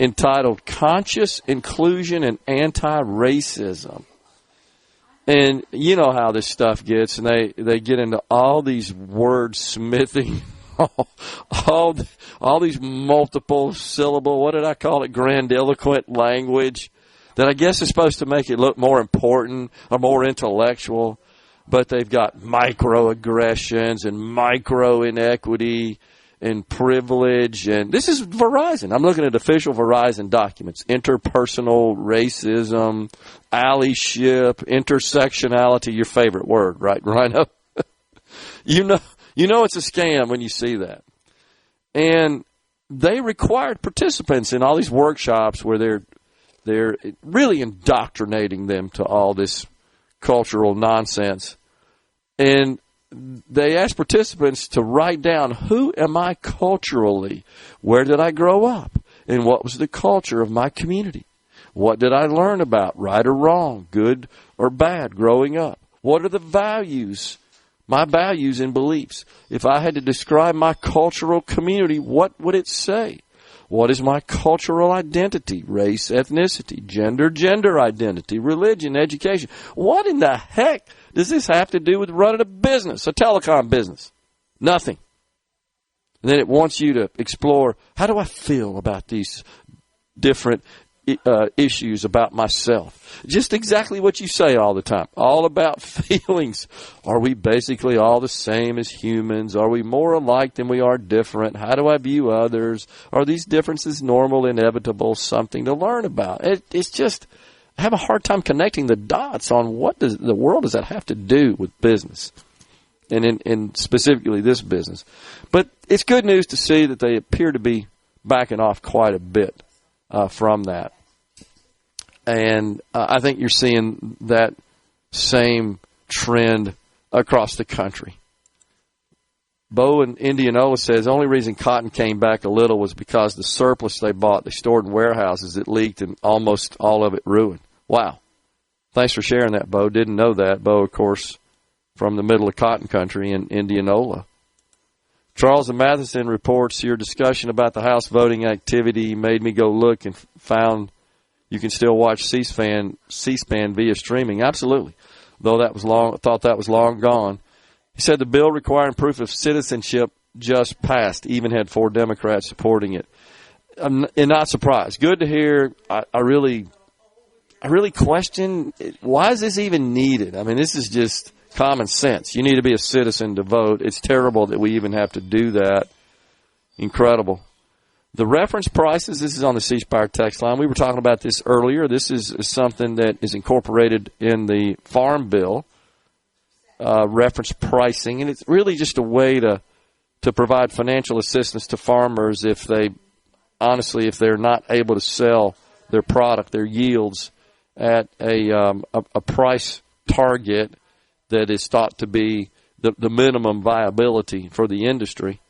Speaker 3: entitled Conscious Inclusion and Anti-Racism. And you know how this stuff gets, and they get into all these wordsmithing, all these multiple syllable, what did I call it, grandiloquent language that I guess is supposed to make it look more important or more intellectual, but they've got microaggressions and micro inequity and privilege, and this is Verizon. I'm looking at official Verizon documents. Interpersonal racism, allyship, intersectionality, your favorite word, right, Rhino? You know it's a scam when you see that. And they required participants in all these workshops where they're really indoctrinating them to all this cultural nonsense. And they asked participants to write down, who am I culturally? Where did I grow up? And what was the culture of my community? What did I learn about, right or wrong, good or bad, growing up? What are the values, my values and beliefs? If I had to describe my cultural community, what would it say? What is my cultural identity? Race, ethnicity, gender identity, religion, education. What in the heck does this have to do with running a business, a telecom business? Nothing. And then it wants you to explore, how do I feel about these different issues about myself? Just exactly what you say all the time. All about feelings. Are we basically all the same as humans? Are we more alike than we are different? How do I view others? Are these differences normal, inevitable, something to learn about? It's just, I have a hard time connecting the dots on what does the world does that have to do with business, and in specifically this business. But it's good news to see that they appear to be backing off quite a bit from that. And I think you're seeing that same trend across the country. Bo in Indianola says the only reason cotton came back a little was because the surplus they bought, they stored in warehouses, it leaked and almost all of it ruined. Wow. Thanks for sharing that, Bo. Didn't know that. Bo, of course, from the middle of cotton country in Indianola. Charles and Matheson reports your discussion about the House voting activity made me go look and found you can still watch C-SPAN via streaming. Absolutely. Though that was thought that was long gone. He said the bill requiring proof of citizenship just passed, even had 4 Democrats supporting it. I'm not surprised. Good to hear. I really question, why is this even needed? I mean, this is just common sense. You need to be a citizen to vote. It's terrible that we even have to do that. Incredible. The reference prices, this is on the C Spire text line. We were talking about this earlier. This is something that is incorporated in the Farm Bill, reference pricing, and it's really just a way to provide financial assistance to farmers if they're not able to sell their product, their yields, at a price target that is thought to be the minimum viability for the industry.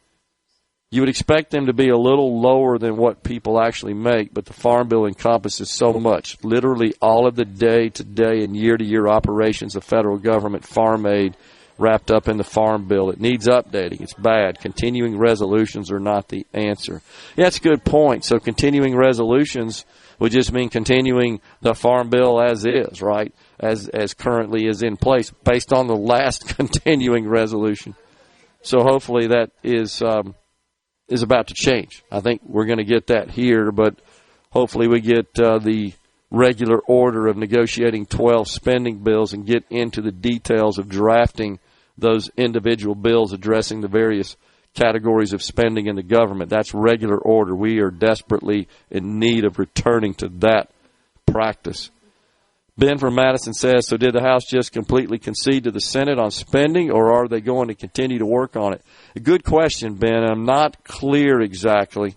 Speaker 3: You would expect them to be a little lower than what people actually make, but the Farm Bill encompasses so much. Literally all of the day-to-day and year-to-year operations of federal government farm aid wrapped up in the Farm Bill. It needs updating. It's bad. Continuing resolutions are not the answer. Yeah, that's a good point. So continuing resolutions would just mean continuing the Farm Bill as is, right, as currently is in place, based on the last continuing resolution. So hopefully that is about to change. I think we're going to get that here, but hopefully we get the regular order of negotiating 12 spending bills and get into the details of drafting those individual bills addressing the various categories of spending in the government. That's regular order. We are desperately in need of returning to that practice. Ben from Madison says, so did the House just completely concede to the Senate on spending, or are they going to continue to work on it? A good question, Ben. I'm not clear exactly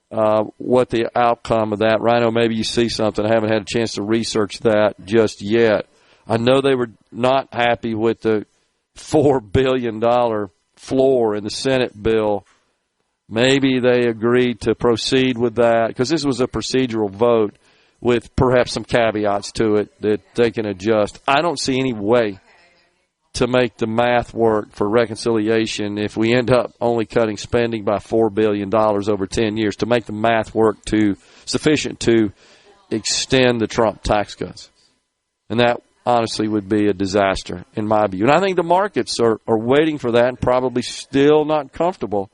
Speaker 3: what the outcome of that. Rhino, maybe you see something. I haven't had a chance to research that just yet. I know they were not happy with the $4 billion floor in the Senate bill. Maybe they agreed to proceed with that, because this was a procedural vote with perhaps some caveats to it that they can adjust. I don't see any way to make the math work for reconciliation if we end up only cutting spending by $4 billion over 10 years, to make the math work sufficient to extend the Trump tax cuts. And that honestly would be a disaster in my view. And I think the markets are waiting for that and probably still not comfortable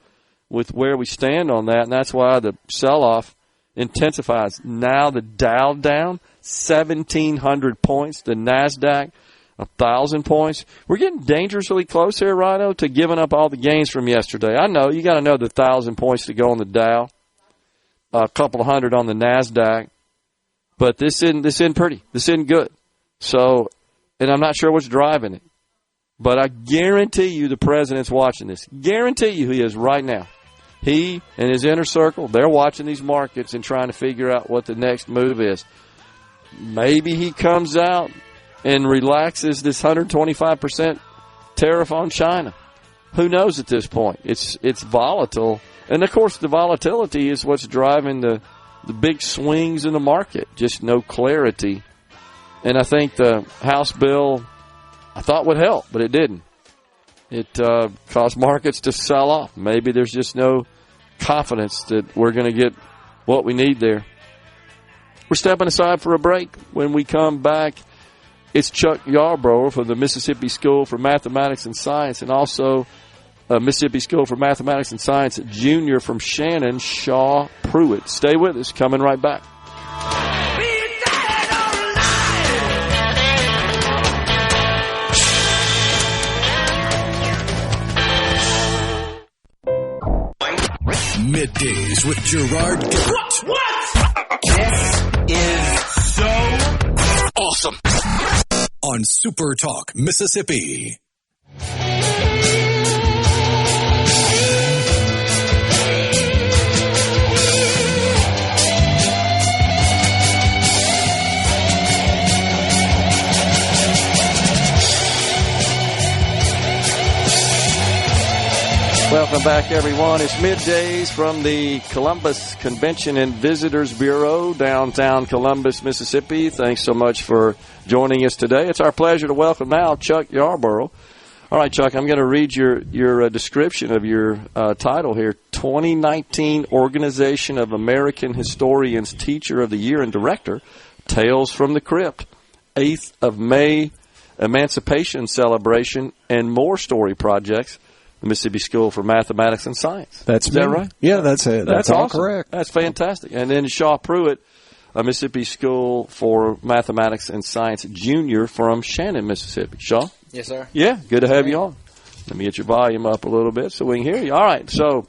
Speaker 3: with where we stand on that. And that's why the sell-off intensifies. Now the Dow down 1,700 points, the NASDAQ 1,000 points. We're getting dangerously close here, Rhino, to giving up all the gains from yesterday. I know you got to know the 1,000 points to go on the Dow, a couple of hundred on the NASDAQ, but this isn't pretty. This isn't good. So, and I'm not sure what's driving it, but I guarantee you the president's watching this. Guarantee you he is right now. He and his inner circle, they're watching these markets and trying to figure out what the next move is. Maybe he comes out and relaxes this 125% tariff on China. Who knows at this point? It's volatile. And, of course, the volatility is what's driving the big swings in the market. Just no clarity. And I think the House bill, I thought would help, but it didn't. It caused markets to sell off. Maybe there's just no confidence that we're going to get what we need there. We're stepping aside for a break. When we come back, it's Chuck Yarbrough from the Mississippi School for Mathematics and Science, and also Mississippi School for Mathematics and Science Junior from Shannon, Shaw Pruitt. Stay with us. Coming right back.
Speaker 1: Middays with Gerard Gibert.
Speaker 5: What? This is so awesome.
Speaker 1: On SuperTalk, Mississippi.
Speaker 3: Welcome back, everyone. It's Middays from the Columbus Convention and Visitors Bureau, downtown Columbus, Mississippi. Thanks so much for joining us today. It's our pleasure to welcome now Chuck Yarbrough. All right, Chuck, I'm going to read your description of your title here. 2019 Organization of American Historians Teacher of the Year and Director, Tales from the Crypt, 8th of May Emancipation Celebration, and more story projects. The Mississippi School for Mathematics and Science.
Speaker 10: Is that right? Yeah, that's it. That's all
Speaker 3: awesome.
Speaker 10: Correct.
Speaker 3: That's fantastic. And then Shaw Pruitt, a Mississippi School for Mathematics and Science Junior from Shannon, Mississippi. Shaw?
Speaker 11: Yes, sir.
Speaker 3: Yeah, good to have you on. Let me get your volume up a little bit so we can hear you. All right, so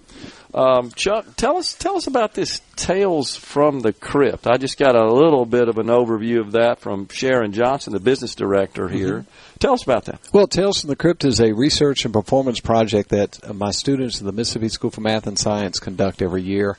Speaker 3: Chuck, tell us about this Tales from the Crypt. I just got a little bit of an overview of that from Sharon Johnson, the business director here. Mm-hmm. Tell us about that.
Speaker 10: Well, Tales from the Crypt is a research and performance project that my students in the Mississippi School for Math and Science conduct every year.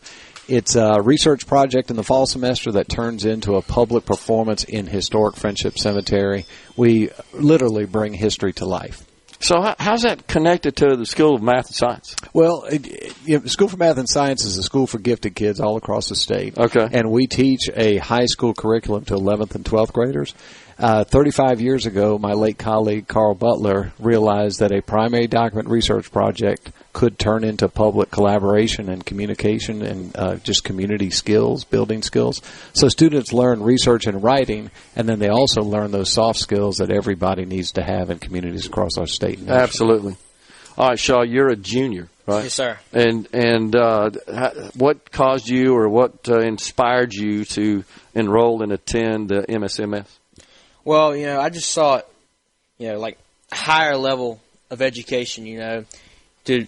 Speaker 10: It's a research project in the fall semester that turns into a public performance in historic Friendship Cemetery. We literally bring history to life.
Speaker 3: So how's that connected to the School of Math and Science?
Speaker 10: Well, the School for Math and Science is a school for gifted kids all across the state.
Speaker 3: Okay.
Speaker 10: And we teach a high school curriculum to 11th and 12th graders. 35 years ago, my late colleague Carl Butler realized that a primary document research project could turn into public collaboration and communication and just community skills, building skills. So students learn research and writing, and then they also learn those soft skills that everybody needs to have in communities across our state. And
Speaker 3: Absolutely. All right, Shaw, you're a junior, right?
Speaker 11: Yes, sir.
Speaker 3: And what caused you or what inspired you to enroll and attend the MSMS?
Speaker 11: Well, I just saw it, like a higher level of education, to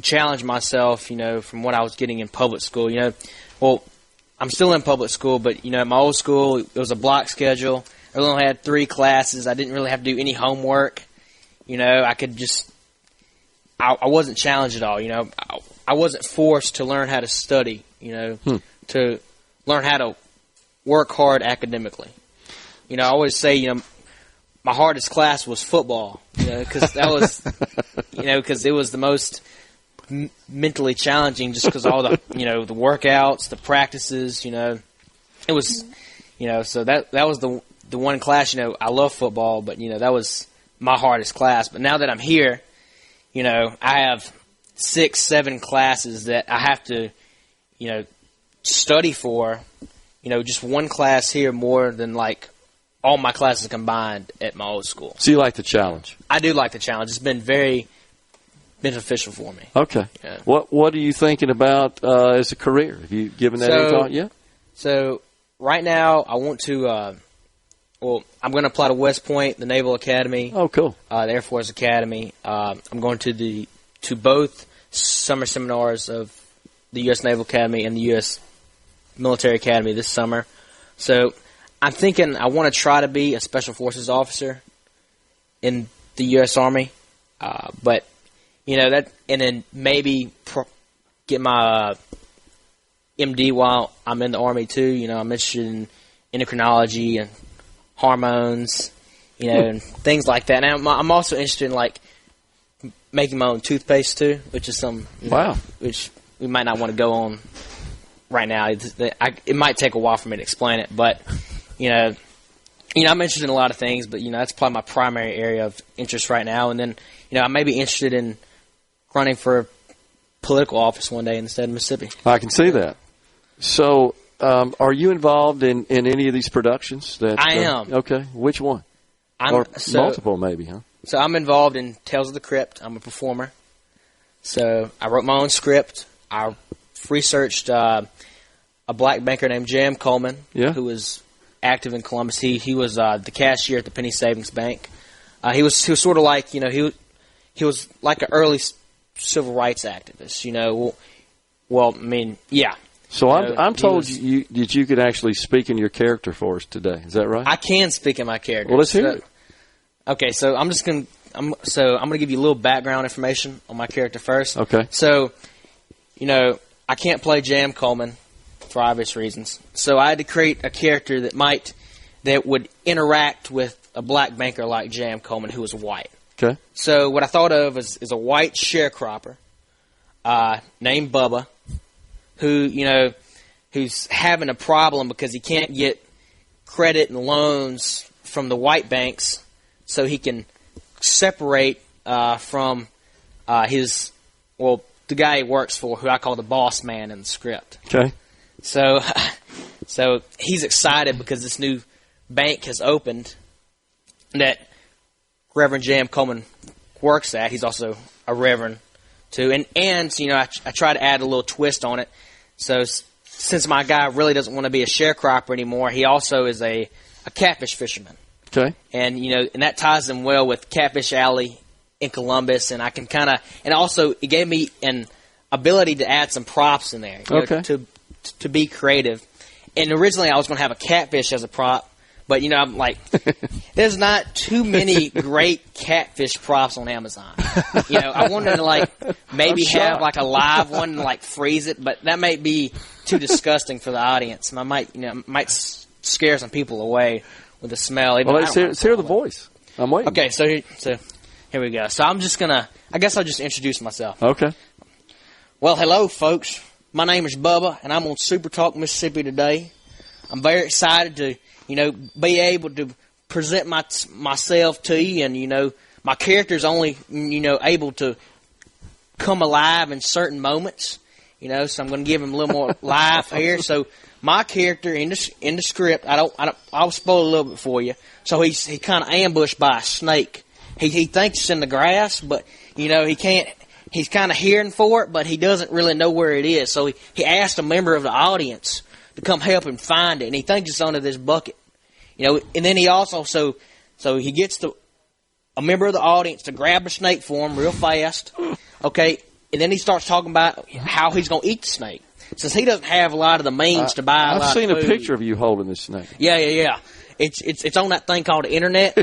Speaker 11: challenge myself, from what I was getting in public school. Well, I'm still in public school, but, at my old school, it was a block schedule. I only had 3 classes. I didn't really have to do any homework. I could just, I wasn't challenged at all. I wasn't forced to learn how to study, to learn how to work hard academically. I always say, my hardest class was football, because that was, because it was the most mentally challenging, just because all the, the workouts, the practices, it was, so that was the one class, I love football, but, that was my hardest class. But now that I'm here, I have 6, 7 classes that I have to, study for, just one class here more than like all my classes combined at my old school.
Speaker 3: So you like the challenge?
Speaker 11: I do like the challenge. It's been very beneficial for me.
Speaker 3: Okay.
Speaker 11: Yeah.
Speaker 3: What are you thinking about as a career? Have you given that any thought yet?
Speaker 11: So right now I want to, I'm going to apply to West Point, the Naval Academy.
Speaker 3: Oh, cool.
Speaker 11: The Air Force Academy. I'm going to both summer seminars of the U.S. Naval Academy and the U.S. Military Academy this summer. So I'm thinking I want to try to be a Special Forces officer in the U.S. Army, but that, and then maybe get my MD while I'm in the Army too. I'm interested in endocrinology and hormones, and things like that. And I'm also interested in like making my own toothpaste too, which is which we might not want to go on right now. It might take a while for me to explain it, but. I'm interested in a lot of things, but, that's probably my primary area of interest right now. And then, I may be interested in running for political office one day in the state of Mississippi.
Speaker 3: I can see that. So, are you involved in any of these productions?
Speaker 11: I am.
Speaker 3: Okay. Which one? Multiple, maybe, huh?
Speaker 11: So, I'm involved in Tales of the Crypt. I'm a performer. So, I wrote my own script. I researched a black banker named J.M. Coleman, who was active in Columbus. He was the cashier at the Penny Savings Bank. He was sort of like, he was like an early civil rights activist.
Speaker 3: So I'm told that you could actually speak in your character for us today. Is that right?
Speaker 11: I can speak in my character.
Speaker 3: Well, let's hear it.
Speaker 11: Okay, so I'm going to give you a little background information on my character first.
Speaker 3: Okay.
Speaker 11: So, I can't play J.M. Coleman for obvious reasons. So I had to create a character that would interact with a black banker like J.M. Coleman, who was white.
Speaker 3: Okay.
Speaker 11: So what I thought of is a white sharecropper named Bubba, who's having a problem because he can't get credit and loans from the white banks, so he can separate from the guy he works for, who I call the boss man in the script.
Speaker 3: Okay.
Speaker 11: So he's excited because this new bank has opened that Reverend J.M. Coleman works at. He's also a reverend too, and I try to add a little twist on it. So since my guy really doesn't want to be a sharecropper anymore, he also is a catfish fisherman.
Speaker 3: Okay.
Speaker 11: And and that ties in well with Catfish Alley in Columbus, and I can and also it gave me ability to add some props in there, to be creative. And originally I was going to have a catfish as a prop, but I'm like, there's not too many great catfish props on Amazon. I wanted to maybe have a live one and freeze it, but that might be too disgusting for the audience. And I might scare some people away with the smell.
Speaker 3: Well, let's hear the voice. I'm waiting.
Speaker 11: Okay, so here we go. So I'm just I guess I'll just introduce myself.
Speaker 3: Okay.
Speaker 11: Well, hello, folks. My name is Bubba, and I'm on SuperTalk Mississippi today. I'm very excited to, be able to present myself to you, and, my character's only, able to come alive in certain moments, so I'm going to give him a little more life here. So my character in the script, I'll spoil a little bit for you. So he's kind of ambushed by a snake. He thinks it's in the grass, but, he can't. He's kind of hearing for it, but he doesn't really know where it is. So he asked a member of the audience to come help him find it, and he thinks it's under this bucket. And then he also, so he gets a member of the audience to grab the snake for him real fast, okay? And then he starts talking about how he's going to eat the snake. Since he doesn't have a lot of the means to buy a lot of food.
Speaker 3: I've seen a picture of you holding this snake.
Speaker 11: Yeah. It's on that thing called the internet.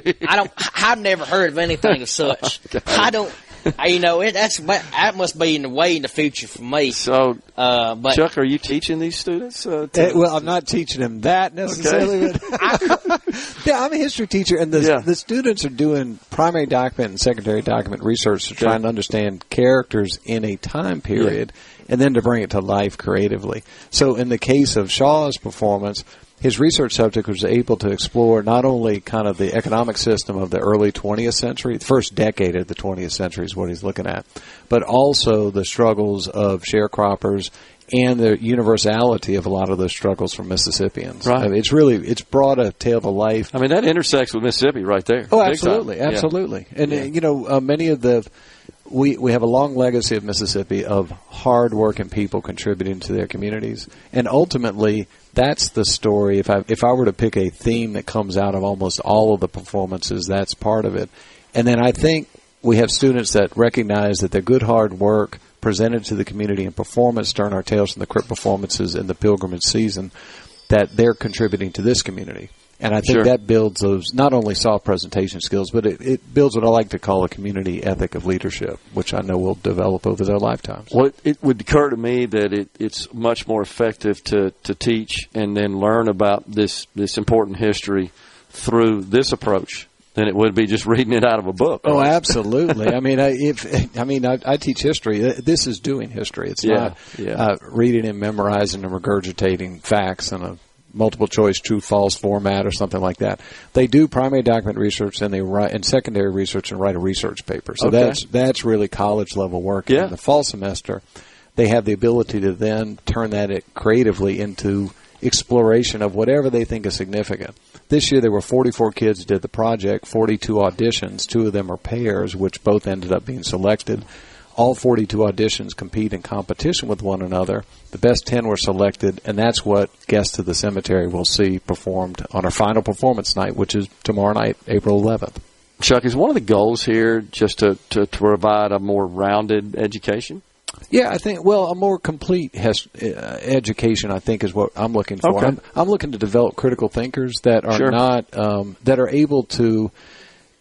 Speaker 11: I've never heard of anything of such. I don't. That must be way in the future for me.
Speaker 3: So,
Speaker 11: but
Speaker 3: Chuck, are you teaching these students?
Speaker 10: Well, I'm not teaching them that necessarily.
Speaker 3: Okay.
Speaker 10: But I'm a history teacher, and the students are doing primary document and secondary document research to try and understand characters in a time period, and then to bring it to life creatively. So, in the case of Shaw's performance, his research subject was able to explore not only kind of the economic system of the early 20th century, the first decade of the 20th century is what he's looking at, but also the struggles of sharecroppers and the universality of a lot of those struggles from Mississippians.
Speaker 3: Right.
Speaker 10: I mean, it's brought a tale to life.
Speaker 3: I mean, that intersects with Mississippi right there.
Speaker 10: Oh, absolutely. And, many of we have a long legacy of Mississippi of hard-working people contributing to their communities, and ultimately that's the story. If I were to pick a theme that comes out of almost all of the performances, that's part of it. And then I think we have students that recognize that their good hard work presented to the community in performance during our Tales from the Crypt performances in the pilgrimage season, that they're contributing to this community. And I think that builds those not only soft presentation skills, but it builds what I like to call a community ethic of leadership, which I know will develop over their lifetimes.
Speaker 3: Well, it would occur to me that it's much more effective to teach and then learn about this important history through this approach than it would be just reading it out of a book.
Speaker 10: Oh, absolutely. I mean, I teach history. This is doing history. It's not reading and memorizing and regurgitating facts in a multiple choice true false format or something like that. They do primary document research and they write and secondary research and write a research paper. So that's really college level work.
Speaker 3: Yeah.
Speaker 10: In the fall semester, they have the ability to then turn that creatively into exploration of whatever they think is significant. This year there were 44 kids who did the project, 42 auditions. 2 of them are pairs, which both ended up being selected. All 42 auditions compete in competition with one another. The best 10 were selected, and that's what Guests to the Cemetery will see performed on our final performance night, which is tomorrow night, April 11th.
Speaker 3: Chuck, is one of the goals here just to provide a more rounded education?
Speaker 10: Yeah, I think, a more complete education, I think, is what I'm looking for.
Speaker 3: Okay.
Speaker 10: I'm looking to develop critical thinkers that are not, that are able to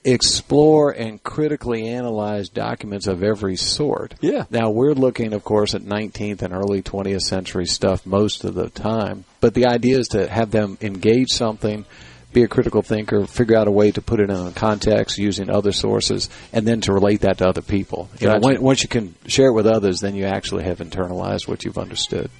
Speaker 10: explore and critically analyze documents of every sort.
Speaker 3: Yeah.
Speaker 10: Now, we're looking, of course, at 19th and early 20th century stuff most of the time, but the idea is to have them engage something, be a critical thinker, figure out a way to put it in a context using other sources, and then to relate that to other people.
Speaker 3: Gotcha.
Speaker 10: Once you can share it with others, then you actually have internalized what you've understood.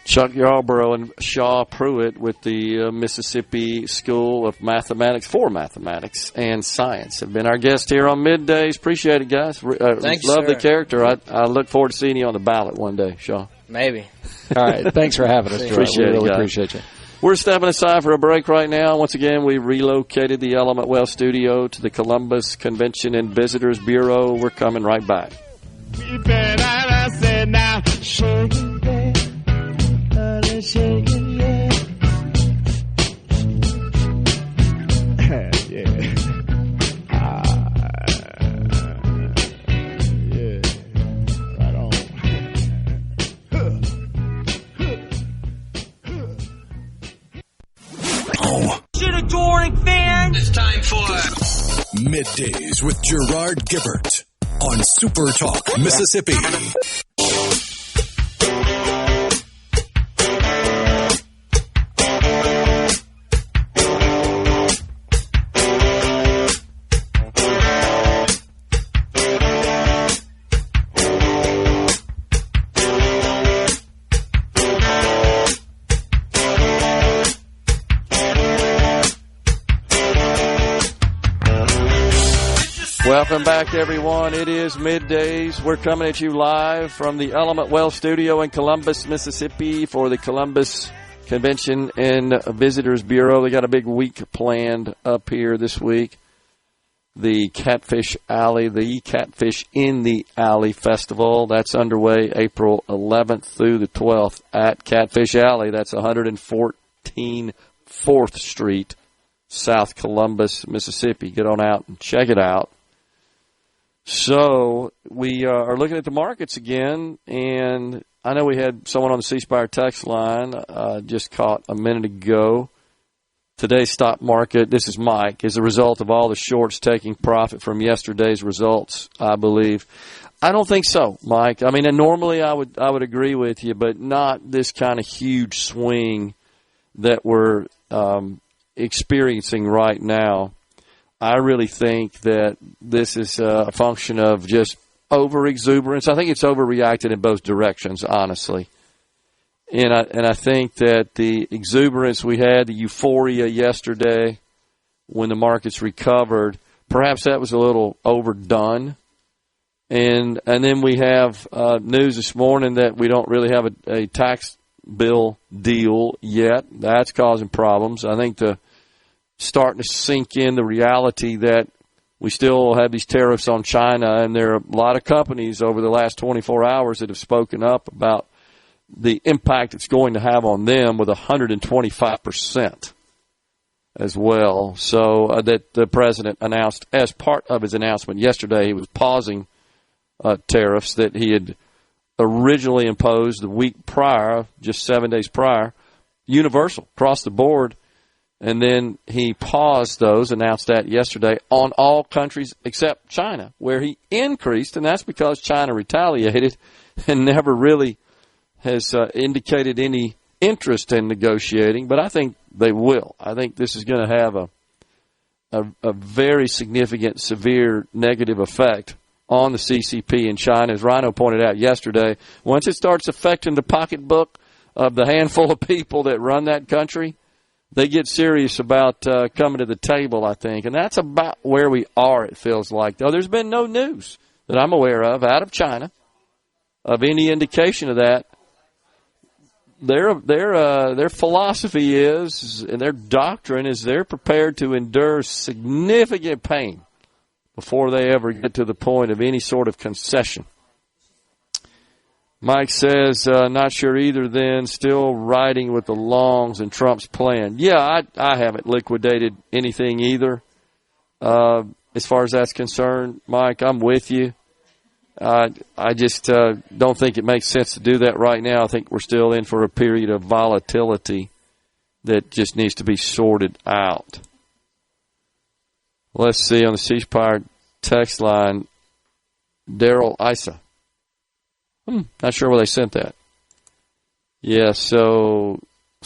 Speaker 3: Chuck Yarborough and Shaw Pruitt with the Mississippi School of Mathematics for Mathematics and Science have been our guests here on Middays. Appreciate it, guys.
Speaker 11: Thanks,
Speaker 3: love
Speaker 11: sir.
Speaker 3: the character. I look forward to seeing you on the ballot one day, Shaw.
Speaker 11: Maybe.
Speaker 10: All right. Thanks for having us, Gerard. We really appreciate you.
Speaker 3: We're stepping aside for a break right now. Once again, we relocated the Element Well studio to the Columbus Convention and Visitors Bureau. We're coming right back.
Speaker 1: Middays with Gerard Gibert on SuperTalk, Mississippi.
Speaker 3: Welcome back, everyone. It is Middays. We're coming at you live from the Element Well Studio in Columbus, Mississippi for the Columbus Convention and Visitors Bureau. They got a big week planned up here this week. The Catfish Alley, the Catfish in the Alley Festival. That's underway April 11th through the 12th at Catfish Alley. That's 114 4th Street, South Columbus, Mississippi. Get on out and check it out. So we are looking at the markets again, and I know we had someone on the C Spire text line just caught a minute ago. Today's stock market, this is Mike, is a result of all the shorts taking profit from yesterday's results, I believe. I don't think so, Mike. I mean, and normally I would agree with you, but not this kind of huge swing that we're experiencing right now. I really think that this is a function of just over-exuberance. I think it's overreacted in both directions, honestly. And I think that the exuberance we had, the euphoria yesterday when the markets recovered, perhaps that was a little overdone. And then we have news this morning that we don't really have a tax bill deal yet. That's causing problems. I think starting to sink in the reality that we still have these tariffs on China, and there are a lot of companies over the last 24 hours that have spoken up about the impact it's going to have on them with 125% as well. So that the president announced as part of his announcement yesterday, he was pausing tariffs that he had originally imposed the week prior, just 7 days prior, universal, across the board. And then he paused those, announced that yesterday, on all countries except China, where he increased, and that's because China retaliated and never really has indicated any interest in negotiating. But I think they will. I think this is going to have a very significant, severe negative effect on the CCP in China. As Rhino pointed out yesterday, once it starts affecting the pocketbook of the handful of people that run that country, they get serious about coming to the table, I think. And that's about where we are, it feels like. Though there's been no news that I'm aware of out of China of any indication of that. Their philosophy is, and their doctrine is, they're prepared to endure significant pain before they ever get to the point of any sort of concession. Mike says, not sure either then, still riding with the longs and Trump's plan. Yeah, I haven't liquidated anything either. As far as that's concerned, Mike, I'm with you. I just don't think it makes sense to do that right now. I think we're still in for a period of volatility that just needs to be sorted out. Let's see, on the C Spire text line, Daryl Isa. Not sure where they sent that. Yeah, so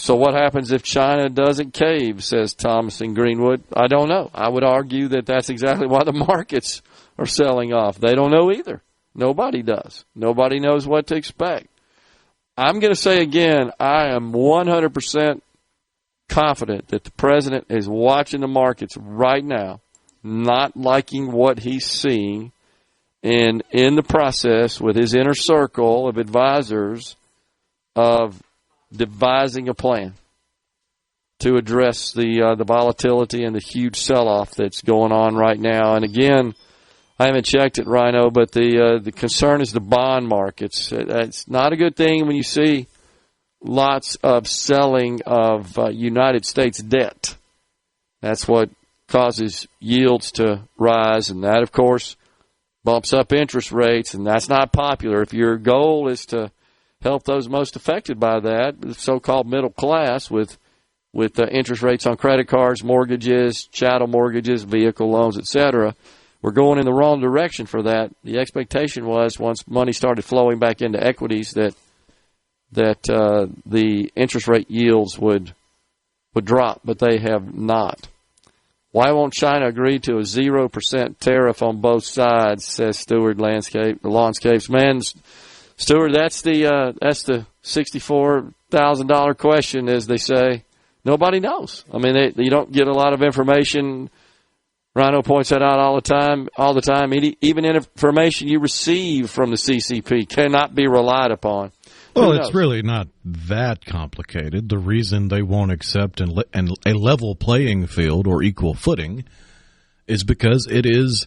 Speaker 3: what happens if China doesn't cave, says Thomas in Greenwood? I don't know. I would argue that that's exactly why the markets are selling off. They don't know either. Nobody does. Nobody knows what to expect. I'm going to say again, I am 100% confident that the president is watching the markets right now, not liking what he's seeing, and in the process with his inner circle of advisors of devising a plan to address the volatility and the huge sell-off that's going on right now. And again, I haven't checked it, Rhino, but the concern is the bond markets. It's not a good thing when you see lots of selling of United States debt. That's what causes yields to rise, and that, of course, bumps up interest rates, and that's not popular. If your goal is to help those most affected by that, the so-called middle class, with with interest rates on credit cards, mortgages, chattel mortgages, vehicle loans, etc. We're going in the wrong direction for that. The expectation was once money started flowing back into equities that the interest rate yields would drop, but they have not. Why won't China agree to a 0% tariff on both sides, says Stewart Landscapes. Man, Stewart, that's the $64,000 question, as they say. Nobody knows. I mean, you don't get a lot of information. Rhino points that out all the time. Even information you receive from the CCP cannot be relied upon.
Speaker 4: Well, it's really not that complicated. The reason they won't accept a level playing field or equal footing is because it is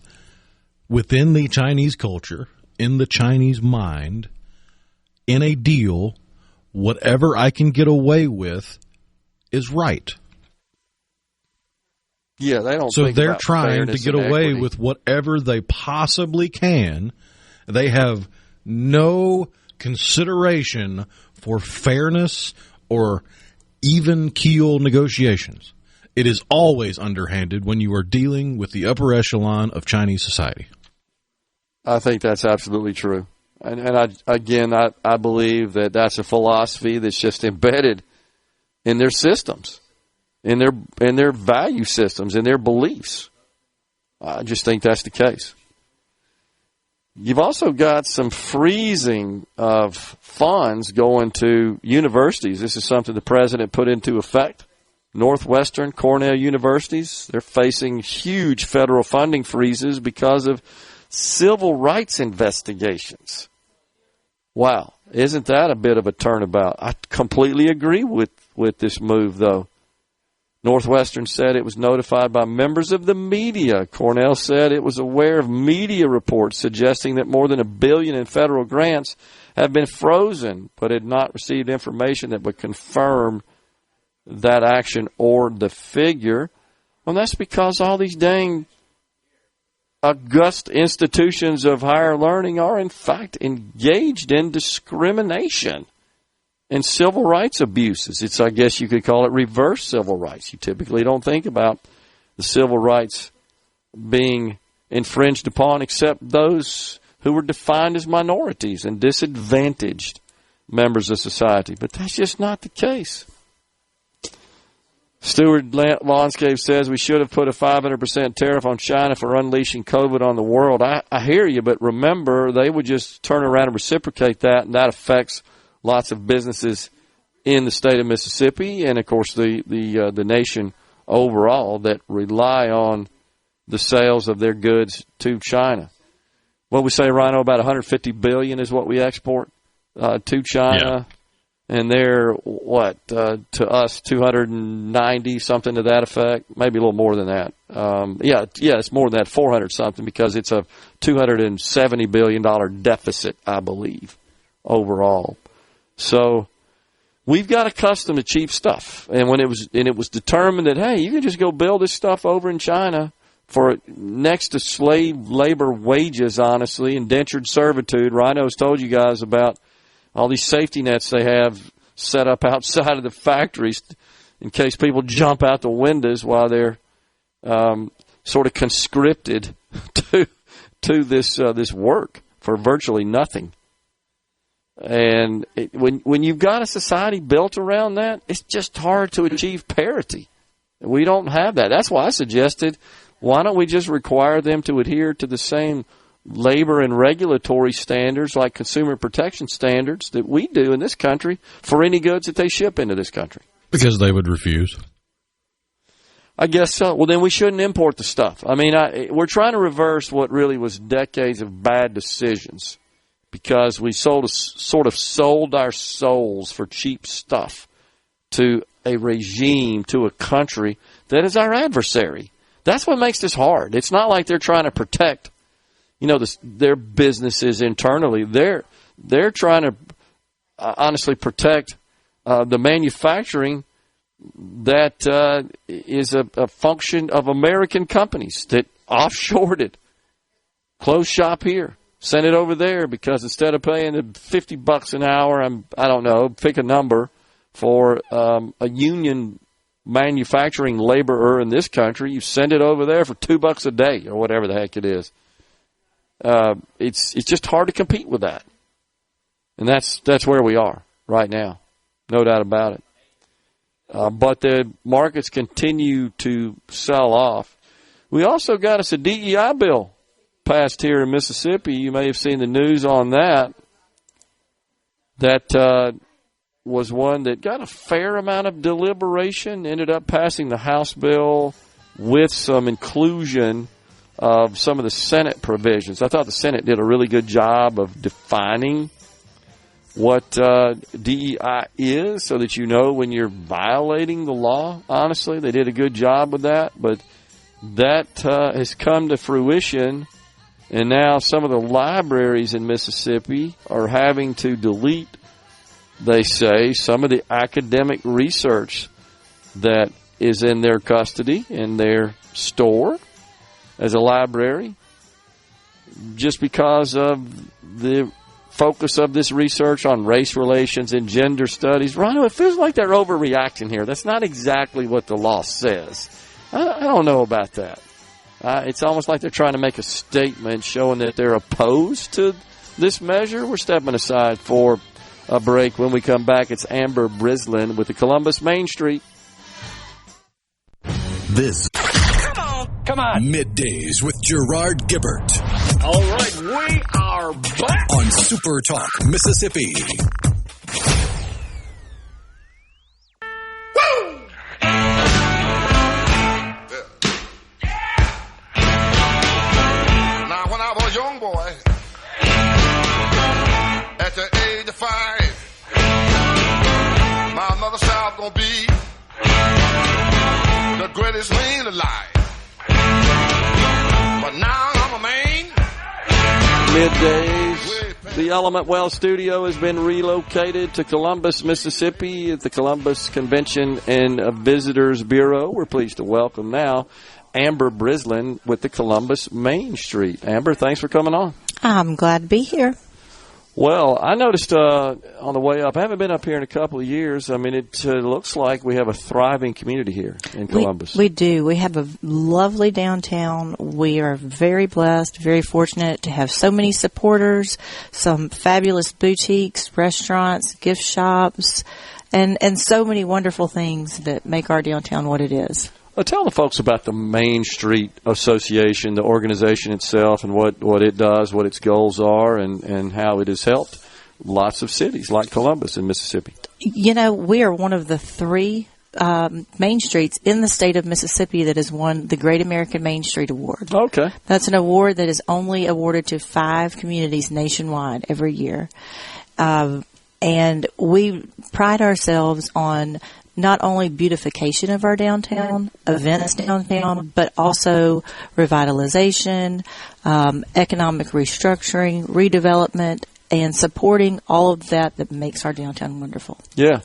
Speaker 4: within the Chinese culture, in the Chinese mind, in a deal, whatever I can get away with is right.
Speaker 3: Yeah, they don't.
Speaker 4: So they're trying to get away with whatever they possibly can. They have no consideration for fairness or even keel negotiations. It is always underhanded when you are dealing with the upper echelon of Chinese society.
Speaker 3: I think that's absolutely true. And I believe that that's a philosophy that's just embedded in their systems, in their value systems, in their beliefs. I just think that's the case. You've also got some freezing of funds going to universities. This is something the president put into effect. Northwestern, Cornell universities, they're facing huge federal funding freezes because of civil rights investigations. Wow. Isn't that a bit of a turnabout? I completely agree with this move, though. Northwestern said it was notified by members of the media. Cornell said it was aware of media reports suggesting that more than $1 billion in federal grants have been frozen, but had not received information that would confirm that action or the figure. Well, that's because all these dang august institutions of higher learning are, in fact, engaged in discrimination and civil rights abuses. I guess you could call it reverse civil rights. You typically don't think about the civil rights being infringed upon except those who were defined as minorities and disadvantaged members of society. But that's just not the case. Stewart Landscape says we should have put a 500% tariff on China for unleashing COVID on the world. I hear you, but remember, they would just turn around and reciprocate that, and that affects lots of businesses in the state of Mississippi and, of course, the nation overall that rely on the sales of their goods to China. What we say, Rhino, about $150 billion is what we export to China. Yeah. And they're, to us, 290, something to that effect, maybe a little more than that. It's more than that, 400-something, because it's a $270 billion deficit, I believe, overall. So we've got accustomed to cheap stuff. And when it was determined that, hey, you can just go build this stuff over in China for next to slave labor wages, honestly, indentured servitude. Rhino's told you guys about all these safety nets they have set up outside of the factories in case people jump out the windows while they're sort of conscripted to this work for virtually nothing. And when you've got a society built around that, it's just hard to achieve parity. We don't have that. That's why I suggested, why don't we just require them to adhere to the same labor and regulatory standards like consumer protection standards that we do in this country for any goods that they ship into this country?
Speaker 4: Because they would refuse.
Speaker 3: I guess so. Well, then we shouldn't import the stuff. I mean, we're trying to reverse what really was decades of bad decisions because we sort of sold our souls for cheap stuff to a regime, to a country that is our adversary. That's what makes this hard. It's not like they're trying to protect their businesses internally. They're trying to honestly protect the manufacturing that is a function of American companies that offshored it, closed shop here, sent it over there because instead of paying $50 an hour, I don't know, pick a number for a union manufacturing laborer in this country. You send it over there for $2 a day or whatever the heck it is. It's just hard to compete with that. And that's where we are right now. No doubt about it. But the markets continue to sell off. We also got us a DEI bill passed here in Mississippi. You may have seen the news on that. That was one that got a fair amount of deliberation, ended up passing the House bill with some inclusion of some of the Senate provisions. I thought the Senate did a really good job of defining what DEI is so that you know when you're violating the law. Honestly, they did a good job with that, but that has come to fruition, and now some of the libraries in Mississippi are having to delete, they say, some of the academic research that is in their custody, in their store as a library, just because of the focus of this research on race relations and gender studies. Rhino, it feels like they're overreacting here. That's not exactly what the law says. I don't know about that. It's almost like they're trying to make a statement showing that they're opposed to this measure. We're stepping aside for a break. When we come back, it's Amber Brislin with the Columbus Main Street.
Speaker 1: This.
Speaker 5: Come on.
Speaker 1: Middays with Gerard Gibert.
Speaker 5: All right, we are back
Speaker 1: on SuperTalk, Mississippi.
Speaker 5: Woo! Now, when I was a young boy, at the age of 5, my mother said I was going to be the greatest man alive. But now I'm a man.
Speaker 3: Middays. The Element Well studio has been relocated to Columbus, Mississippi at the Columbus Convention and Visitors Bureau. We're pleased to welcome now Amber Brislin with the Columbus Main Street. Amber, thanks for coming on.
Speaker 12: I'm glad to be here.
Speaker 3: Well, I noticed on the way up, I haven't been up here in a couple of years. I mean, it looks like we have a thriving community here in Columbus.
Speaker 12: We do. We have a lovely downtown. We are very blessed, very fortunate to have so many supporters, some fabulous boutiques, restaurants, gift shops, and so many wonderful things that make our downtown what it is.
Speaker 3: Well, tell the folks about the Main Street Association, the organization itself, and what it does, what its goals are, and how it has helped lots of cities like Columbus in Mississippi.
Speaker 12: You know, we are one of the 3 main streets in the state of Mississippi that has won the Great American Main Street Award.
Speaker 3: Okay.
Speaker 12: That's an award that is only awarded to 5 communities nationwide every year. And we pride ourselves on not only beautification of our downtown, events downtown, but also revitalization, economic restructuring, redevelopment, and supporting all of that makes our downtown wonderful.
Speaker 3: Yeah.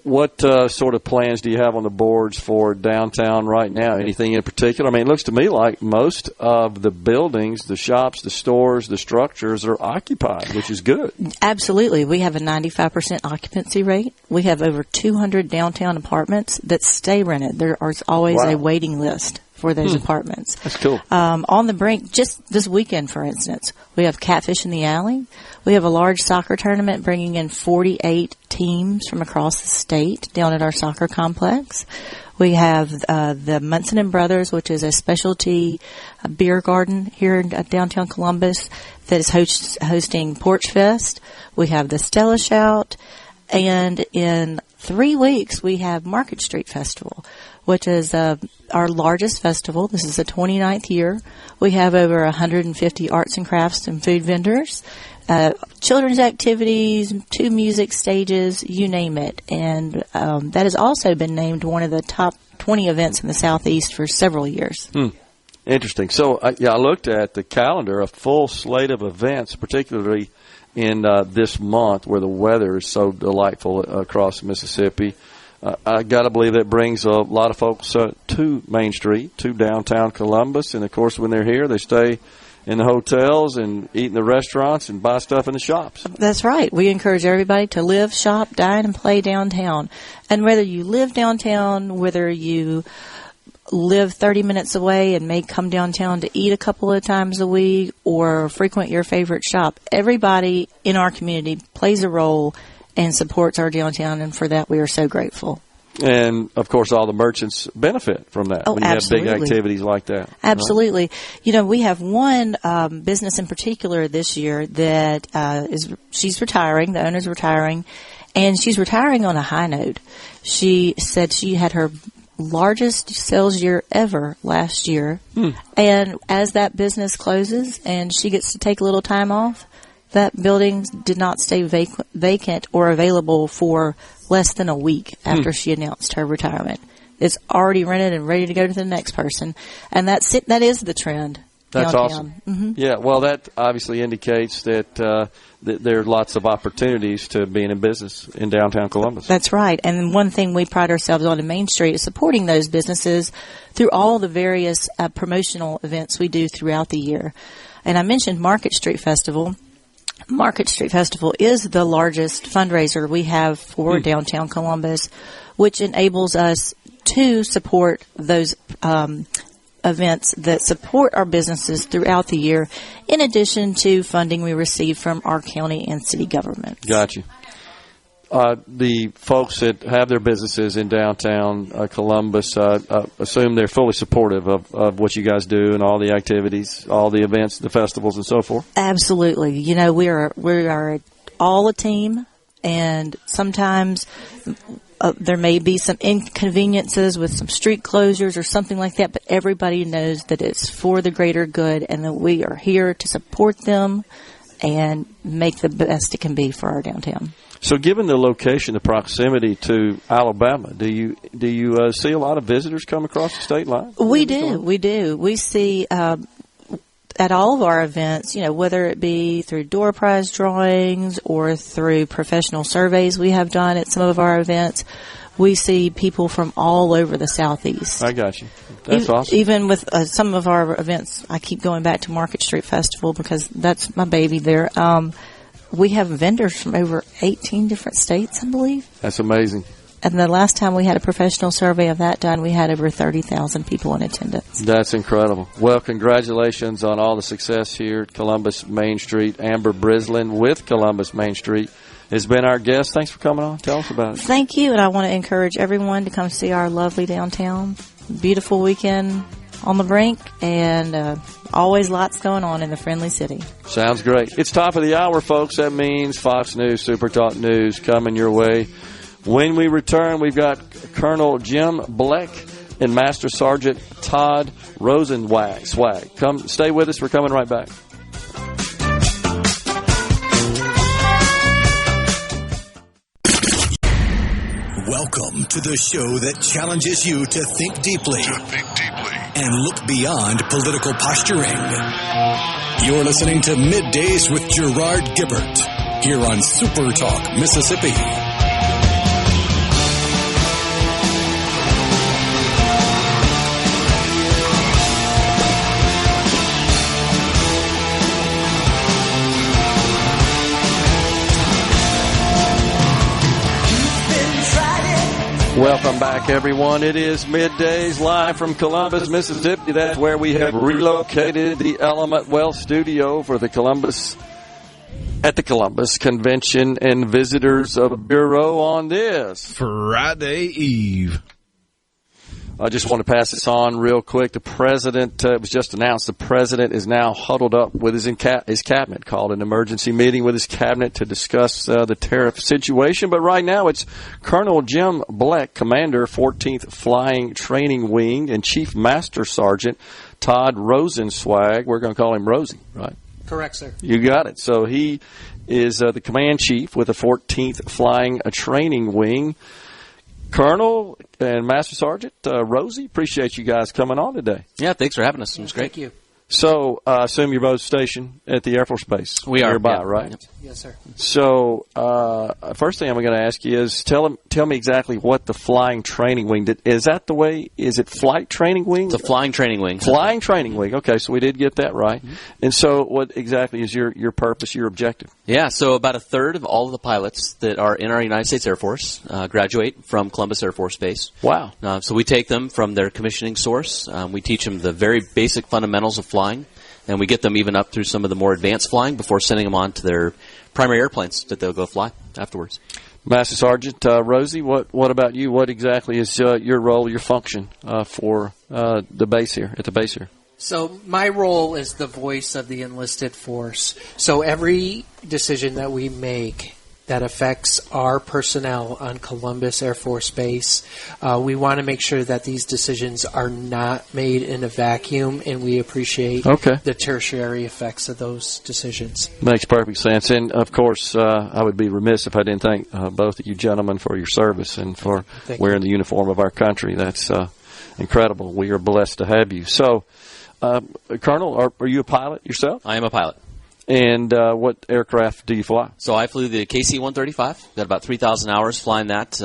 Speaker 3: What sort of plans do you have on the boards for downtown right now? Anything in particular? I mean, it looks to me like most of the buildings, the shops, the stores, the structures are occupied, which is good.
Speaker 12: Absolutely. We have a 95% occupancy rate. We have over 200 downtown apartments that stay rented. There is always a waiting list for those apartments.
Speaker 3: That's cool.
Speaker 12: On the brink, just this weekend, for instance, we have Catfish in the Alley. We have a large soccer tournament bringing in 48 teams from across the state down at our soccer complex. We have the Munson & Brothers, which is a specialty beer garden here in downtown Columbus that is hosting Porch Fest. We have the Stella Shout. And in 3 weeks, we have Market Street Festival, which is our largest festival. This is the 29th year. We have over 150 arts and crafts and food vendors, children's activities, 2 music stages, you name it. And that has also been named one of the top 20 events in the Southeast for several years.
Speaker 3: Interesting. So, I looked at the calendar, a full slate of events, particularly in this month where the weather is so delightful across Mississippi. I got to believe that brings a lot of folks to Main Street, to downtown Columbus. And, of course, when they're here, they stay in the hotels and eat in the restaurants and buy stuff in the shops.
Speaker 12: That's right. We encourage everybody to live, shop, dine, and play downtown. And whether you live downtown, whether you live 30 minutes away and may come downtown to eat a couple of times a week or frequent your favorite shop, everybody in our community plays a role and supports our downtown, and for that we are so grateful.
Speaker 3: And, of course, all the merchants benefit from that when you
Speaker 12: absolutely.
Speaker 3: have big activities like that.
Speaker 12: Absolutely. Right? You know, we have one business in particular this year that she's retiring, the owner's retiring, and she's retiring on a high note. She said she had her largest sales year ever last year, and as that business closes and she gets to take a little time off, that building did not stay vacant or available for less than a week after she announced her retirement. It's already rented and ready to go to the next person, and that's it. That is the trend.
Speaker 3: That's
Speaker 12: downtown.
Speaker 3: awesome.
Speaker 12: Mm-hmm.
Speaker 3: Yeah, well, that obviously indicates that there are lots of opportunities to being in business in downtown Columbus.
Speaker 12: That's right. And one thing we pride ourselves on in Main Street is supporting those businesses through all the various promotional events we do throughout the year. And I mentioned Market Street Festival. Market Street Festival is the largest fundraiser we have for downtown Columbus, which enables us to support those events that support our businesses throughout the year, in addition to funding we receive from our county and city governments.
Speaker 3: Gotcha. The folks that have their businesses in downtown Columbus, assume they're fully supportive of what you guys do and all the activities, all the events, the festivals, and so forth.
Speaker 12: Absolutely. You know, we are all a team, and sometimes there may be some inconveniences with some street closures or something like that, but everybody knows that it's for the greater good and that we are here to support them and make the best it can be for our downtown.
Speaker 3: So given the location, the proximity to Alabama, do you see a lot of visitors come across the state line?
Speaker 12: We do. We see at all of our events, you know, whether it be through door prize drawings or through professional surveys we have done at some of our events, we see people from all over the Southeast.
Speaker 3: I got you. That's awesome.
Speaker 12: Even with some of our events, I keep going back to Market Street Festival because that's my baby there. We have vendors from over 18 different states, I believe.
Speaker 3: That's amazing.
Speaker 12: And the last time we had a professional survey of that done, we had over 30,000 people in attendance.
Speaker 3: That's incredible. Well, congratulations on all the success here at Columbus Main Street. Amber Brislin with Columbus Main Street has been our guest. Thanks for coming on. Tell us about it.
Speaker 12: Thank you, and I want to encourage everyone to come see our lovely downtown. Beautiful weekend on the brink, and always lots going on in the friendly city.
Speaker 3: Sounds great. It's top of the hour, folks. That means Fox News, SuperTalk News coming your way. When we return, we've got Colonel Jim Bleck and Master Sergeant Todd Rosenswag. Come, stay with us. We're coming right back.
Speaker 1: Welcome to the show that challenges you to think deeply and look beyond political posturing. You're listening to Middays with Gerard Gibert here on SuperTalk, Mississippi.
Speaker 3: Welcome back, everyone. It is Middays live from Columbus, Mississippi. That's where we have relocated the Element Wealth Studio for the Columbus Convention and Visitors Bureau on this
Speaker 4: Friday Eve.
Speaker 3: I just want to pass this on real quick. The president, it was just announced, the president is now huddled up with his cabinet, called an emergency meeting with his cabinet to discuss the tariff situation. But right now it's Colonel Jim Bleck, Commander, 14th Flying Training Wing, and Chief Master Sergeant Todd Rosenswag. We're going to call him Rosie, right?
Speaker 11: Correct, sir.
Speaker 3: You got it. So he is the command chief with the 14th Flying Training Wing. Colonel and Master Sergeant Rosie, appreciate you guys coming on today.
Speaker 13: Yeah, thanks for having us. It was great.
Speaker 11: Thank you.
Speaker 3: So, I assume you're both stationed at the Air Force Base.
Speaker 13: We are
Speaker 3: nearby,
Speaker 13: yeah.
Speaker 3: right?
Speaker 14: Yes, sir.
Speaker 3: So, first thing I'm going to ask you is tell me exactly what the flying training wing did. Is that the way? Is it flight training wing?
Speaker 13: It's a flying training wing.
Speaker 3: Flying training wing. Okay, so we did get that right. Mm-hmm. And so, what exactly is your purpose, your objective?
Speaker 13: Yeah, so about a third of all of the pilots that are in our United States Air Force graduate from Columbus Air Force Base.
Speaker 3: Wow.
Speaker 13: So we take them from their commissioning source. We teach them the very basic fundamentals of flying. And we get them even up through some of the more advanced flying before sending them on to their primary airplanes that they'll go fly afterwards.
Speaker 3: Master Sergeant Rosie, what about you? What exactly is your role, your function for the base here, at the base here?
Speaker 14: So my role is the voice of the enlisted force. So every decision that we make that affects our personnel on Columbus Air Force Base, we want to make sure that these decisions are not made in a vacuum, and we appreciate the tertiary effects of those decisions.
Speaker 3: Makes perfect sense. And, of course, I would be remiss if I didn't thank both of you gentlemen for your service and for wearing the uniform of our country. That's incredible. We are blessed to have you. So, Colonel, are you a pilot yourself?
Speaker 13: I am a pilot.
Speaker 3: And what aircraft do you fly?
Speaker 13: So I flew the KC-135. Got about 3,000 hours flying that,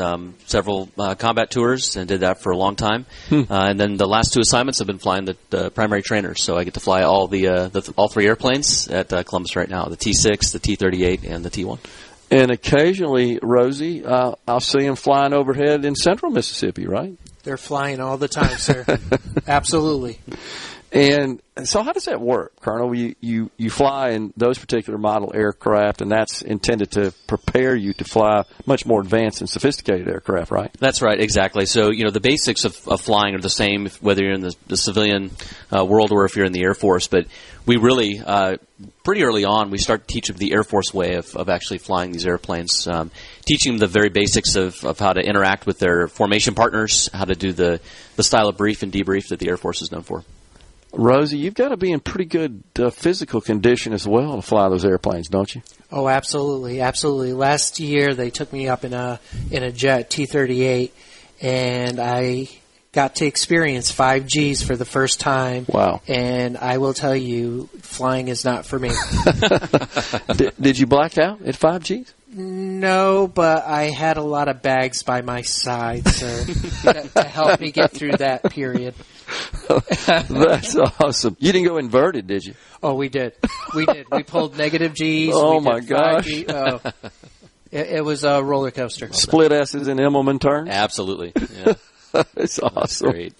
Speaker 13: several combat tours, and did that for a long time. And then the last two assignments have been flying the primary trainers. So I get to fly all all three airplanes at Columbus right now, the T-6, the T-38, and the T-1.
Speaker 3: And occasionally, Rosie, I'll see them flying overhead in central Mississippi, right?
Speaker 14: They're flying all the time, sir. Absolutely.
Speaker 3: And so how does that work, Colonel? You fly in those particular model aircraft, and that's intended to prepare you to fly much more advanced and sophisticated aircraft, right?
Speaker 13: That's right, exactly. So, the basics of flying are the same whether you're in the civilian world or if you're in the Air Force. But we really, pretty early on, we start to teach them the Air Force way of actually flying these airplanes, teaching them the very basics of how to interact with their formation partners, how to do the style of brief and debrief that the Air Force is known for.
Speaker 3: Rosie, you've got to be in pretty good physical condition as well to fly those airplanes, don't you?
Speaker 14: Oh, absolutely, absolutely. Last year they took me up in a jet T-38, and I got to experience 5Gs for the first time.
Speaker 3: Wow!
Speaker 14: And I will tell you, flying is not for me.
Speaker 3: Did you black out at 5Gs?
Speaker 14: No, but I had a lot of bags by my side, sir, to help me get through that period.
Speaker 3: That's awesome. You didn't go inverted, did you?
Speaker 14: Oh, we did. We did. We pulled negative Gs.
Speaker 3: Oh, my gosh.
Speaker 14: It was a roller coaster.
Speaker 3: Split S's and Immelman turns?
Speaker 13: Absolutely. Yeah.
Speaker 3: It's awesome.
Speaker 13: Great.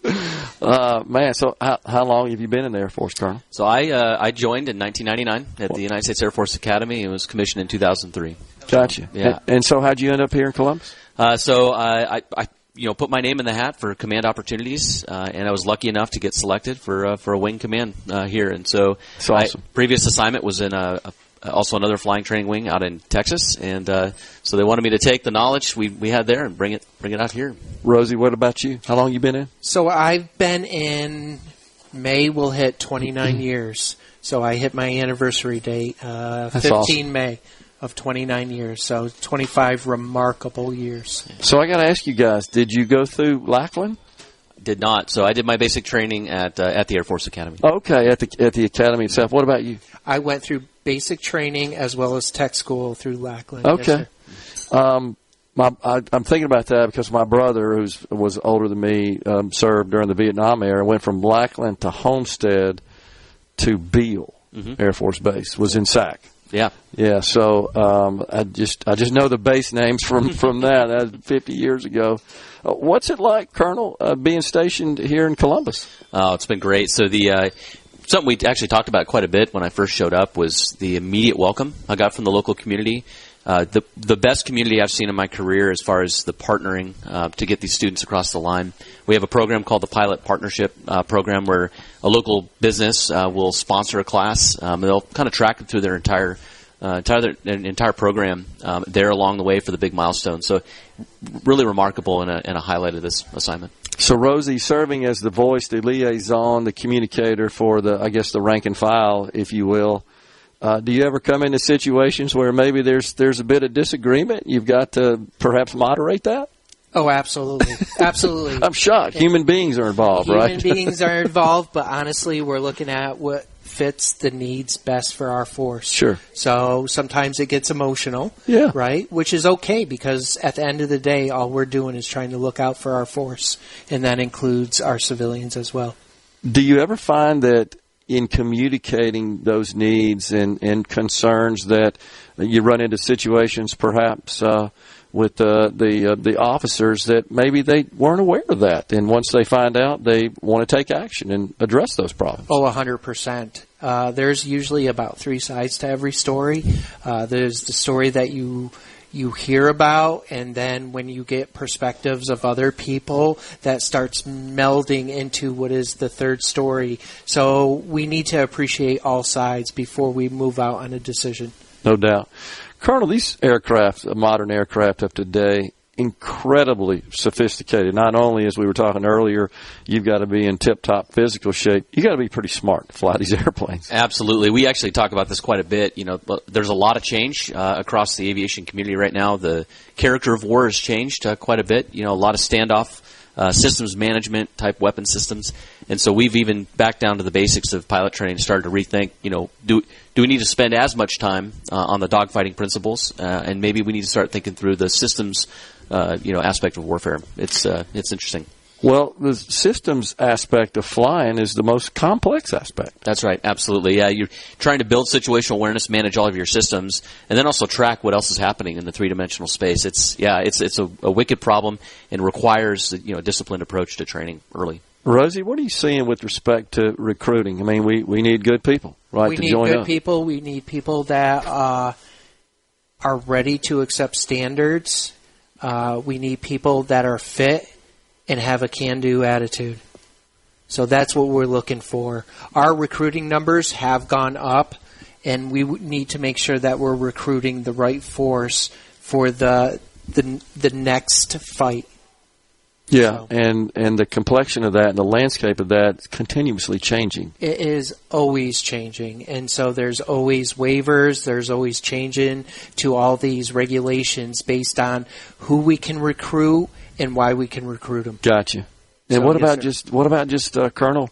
Speaker 3: Man, so how long have you been in the Air Force, Colonel?
Speaker 13: So I joined in 1999 at the United States Air Force Academy and was commissioned in 2003.
Speaker 3: Gotcha.
Speaker 13: Yeah.
Speaker 3: And so how'd you end up here in Columbus?
Speaker 13: So I put my name in the hat for command opportunities, and I was lucky enough to get selected for a wing command here. And so
Speaker 3: awesome.
Speaker 13: My previous assignment was in also another flying training wing out in Texas, and so they wanted me to take the knowledge we had there and bring it out here.
Speaker 3: Rosie, what about you? How long you been in?
Speaker 14: So I've been in. May will hit 29 years. So I hit my anniversary date, 15
Speaker 3: awesome.
Speaker 14: May of 29 years. So 25 remarkable years.
Speaker 3: So I got to ask you guys, did you go through Lackland?
Speaker 13: Did not. So I did my basic training at the Air Force Academy.
Speaker 3: Okay, at the academy itself. What about you?
Speaker 14: I went through basic training as well as tech school through Lackland.
Speaker 3: Okay.
Speaker 14: Yes,
Speaker 3: I'm thinking about that because my brother, who was older than me, served during the Vietnam era, went from Lackland to Homestead to Beale Air Force Base, was in SAC.
Speaker 13: Yeah.
Speaker 3: Yeah, so I just know the base names from that. That was 50 years ago. What's it like, Colonel, being stationed here in Columbus?
Speaker 13: Oh, it's been great. So something we actually talked about quite a bit when I first showed up was the immediate welcome I got from the local community. The best community I've seen in my career as far as the partnering to get these students across the line. We have a program called the Pilot Partnership Program where a local business will sponsor a class. They'll kind of track them through their entire program there along the way for the big milestone. So really remarkable and a highlight of this assignment.
Speaker 3: So Rosie, serving as the voice, the liaison, the communicator for the rank and file, if you will. Do you ever come into situations where maybe there's a bit of disagreement? You've got to perhaps moderate that?
Speaker 14: Oh, absolutely. Absolutely.
Speaker 3: I'm shocked. Human beings are involved, right?
Speaker 14: Human beings are involved, but honestly, we're looking at what fits the needs best for our force.
Speaker 3: Sure.
Speaker 14: So sometimes it gets emotional,
Speaker 3: Yeah.
Speaker 14: right? Which is okay, because at the end of the day, all we're doing is trying to look out for our force, and that includes our civilians as well.
Speaker 3: Do you ever find that in communicating those needs and concerns that you run into situations perhaps with the officers that maybe they weren't aware of that, and once they find out, they want to take action and address those problems?
Speaker 14: Oh, 100%. There's usually about 3 sides to every story. There's the story that you hear about, and then when you get perspectives of other people, that starts melding into what is the third story. So we need to appreciate all sides before we move out on a decision.
Speaker 3: No doubt. Colonel, these aircraft, modern aircraft of today, incredibly sophisticated. Not only, as we were talking earlier, you've got to be in tip-top physical shape, you got to be pretty smart to fly these airplanes.
Speaker 13: Absolutely. We actually talk about this quite a bit. You know, there's a lot of change across the aviation community right now. The character of war has changed quite a bit. You know, a lot of standoff systems management type weapon systems. And so we've even back down to the basics of pilot training, started to rethink, you know, do we need to spend as much time on the dogfighting principles? And maybe we need to start thinking through the systems, aspect of warfare. It's interesting.
Speaker 3: Well, the systems aspect of flying is the most complex aspect.
Speaker 13: That's right. Absolutely. Yeah, you're trying to build situational awareness, manage all of your systems, and then also track what else is happening in the three-dimensional space. It's a wicked problem and requires a disciplined approach to training early.
Speaker 3: Rosie, what are you seeing with respect to recruiting? I mean, we need good people, right, to join up.
Speaker 14: We need good people. We need people that are ready to accept standards. We need people that are fit and have a can-do attitude. So that's what we're looking for. Our recruiting numbers have gone up, and we need to make sure that we're recruiting the right force for the next fight.
Speaker 3: Yeah, so. And the complexion of that and the landscape of that is continuously changing.
Speaker 14: It is always changing, and so there's always waivers, there's always changing to all these regulations based on who we can recruit and why we can recruit them.
Speaker 3: Gotcha. And what about just Colonel,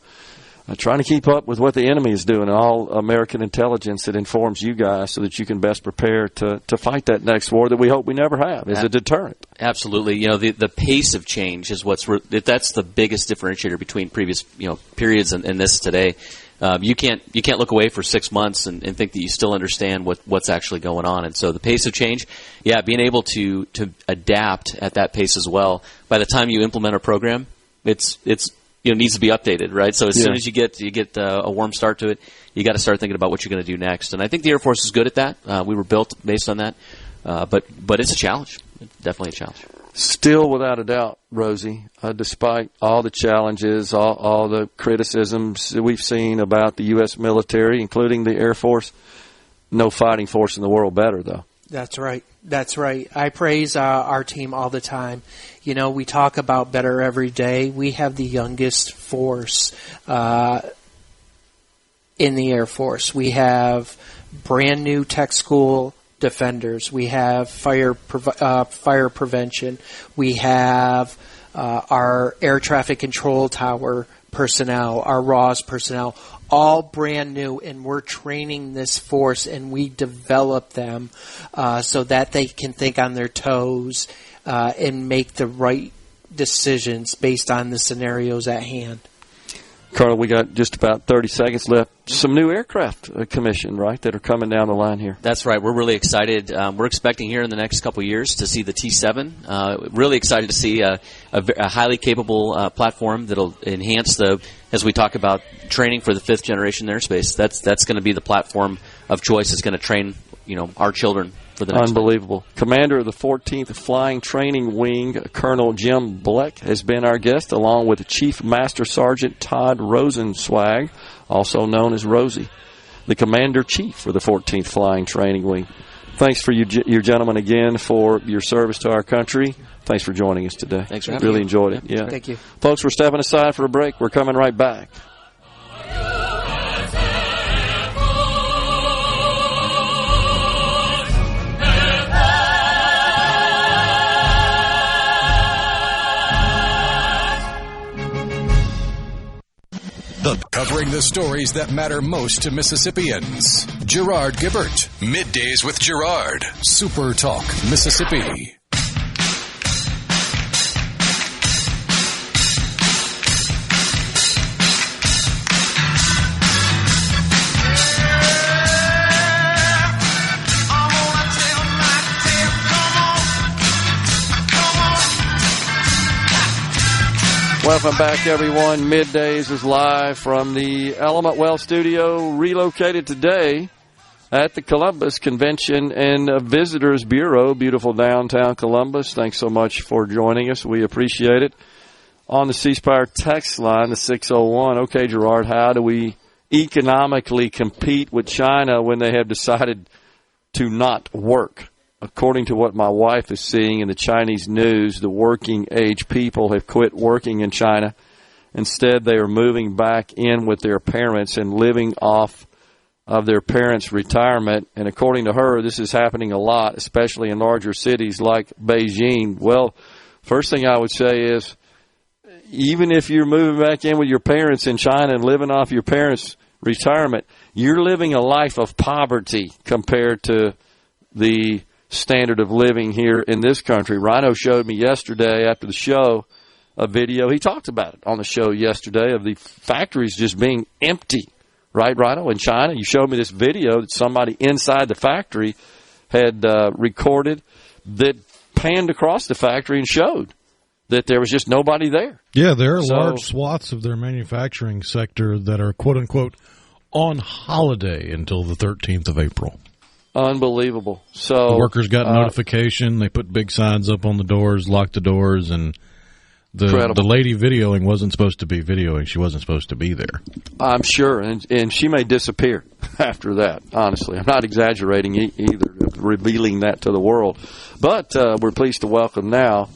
Speaker 3: trying to keep up with what the enemy is doing, all American intelligence that informs you guys so that you can best prepare to fight that next war that we hope we never have as a deterrent?
Speaker 13: Absolutely. You know, the pace of change is that's the biggest differentiator between previous periods and this today. You can't look away for 6 months and think that you still understand what's actually going on. And so the pace of change, being able to adapt at that pace as well. By the time you implement a program, it's needs to be updated, right? So as soon as you get a warm start to it, you got to start thinking about what you're going to do next. And I think the Air Force is good at that. We were built based on that, but it's a challenge. Definitely a challenge.
Speaker 3: Still, without a doubt, Rosie, despite all the challenges, all the criticisms that we've seen about the U.S. military, including the Air Force, no fighting force in the world better, though.
Speaker 14: That's right. That's right. I praise our team all the time. You know, we talk about better every day. We have the youngest force in the Air Force. We have brand new tech school defenders. We have fire prevention. We have our air traffic control tower personnel, our RAWS personnel, all brand new, and we're training this force, and we develop them so that they can think on their toes and make the right decisions based on the scenarios at hand.
Speaker 3: Carl, we got just about 30 seconds left. Some new aircraft commissioned, right, that are coming down the line here.
Speaker 13: That's right. We're really excited. We're expecting here in the next couple of years to see the T-7. Really excited to see a highly capable platform that'll enhance as we talk about training for the fifth generation airspace. That's going to be the platform of choice. It's going to train, our children.
Speaker 3: Unbelievable. Commander of the 14th Flying Training Wing, Colonel Jim Bleck, has been our guest, along with Chief Master Sergeant Todd Rosenswag, also known as Rosie, the Commander-Chief for the 14th Flying Training Wing. Thanks for you gentlemen again for your service to our country. Thanks for joining us today.
Speaker 13: Thanks for having
Speaker 3: me. Really
Speaker 13: me.
Speaker 3: enjoyed it. Yeah.
Speaker 14: Thank you.
Speaker 3: Folks, we're stepping aside for a break. We're coming right back.
Speaker 1: the stories that matter most to Mississippians. Gerard Gibert, Middays with Gerard, SuperTalk, Mississippi.
Speaker 3: Welcome back, everyone. Middays is live from the Element Well studio, relocated today at the Columbus Convention and Visitors Bureau, beautiful downtown Columbus. Thanks so much for joining us. We appreciate it. On the C Spire text line, the 601. Okay, Gerard, how do we economically compete with China when they have decided to not work? According to what my wife is seeing in the Chinese news, the working age people have quit working in China. Instead, they are moving back in with their parents and living off of their parents' retirement. And according to her, this is happening a lot, especially in larger cities like Beijing. Well, first thing I would say is, even if you're moving back in with your parents in China and living off your parents' retirement, you're living a life of poverty compared to the standard of living here in this country. Rhino showed me yesterday after the show a video. He talked about it on the show yesterday of the factories just being empty. Right, Rhino? In China, you showed me this video that somebody inside the factory had recorded that panned across the factory and showed that there was just nobody there.
Speaker 4: Yeah, there are large swaths of their manufacturing sector that are, quote-unquote, on holiday until the 13th of April.
Speaker 3: Unbelievable. So
Speaker 4: the workers got notification. They put big signs up on the doors, locked the doors, and the lady videoing wasn't supposed to be videoing. She wasn't supposed to be there.
Speaker 3: I'm sure, and she may disappear after that, honestly. I'm not exaggerating either, revealing that to the world. But we're pleased to welcome now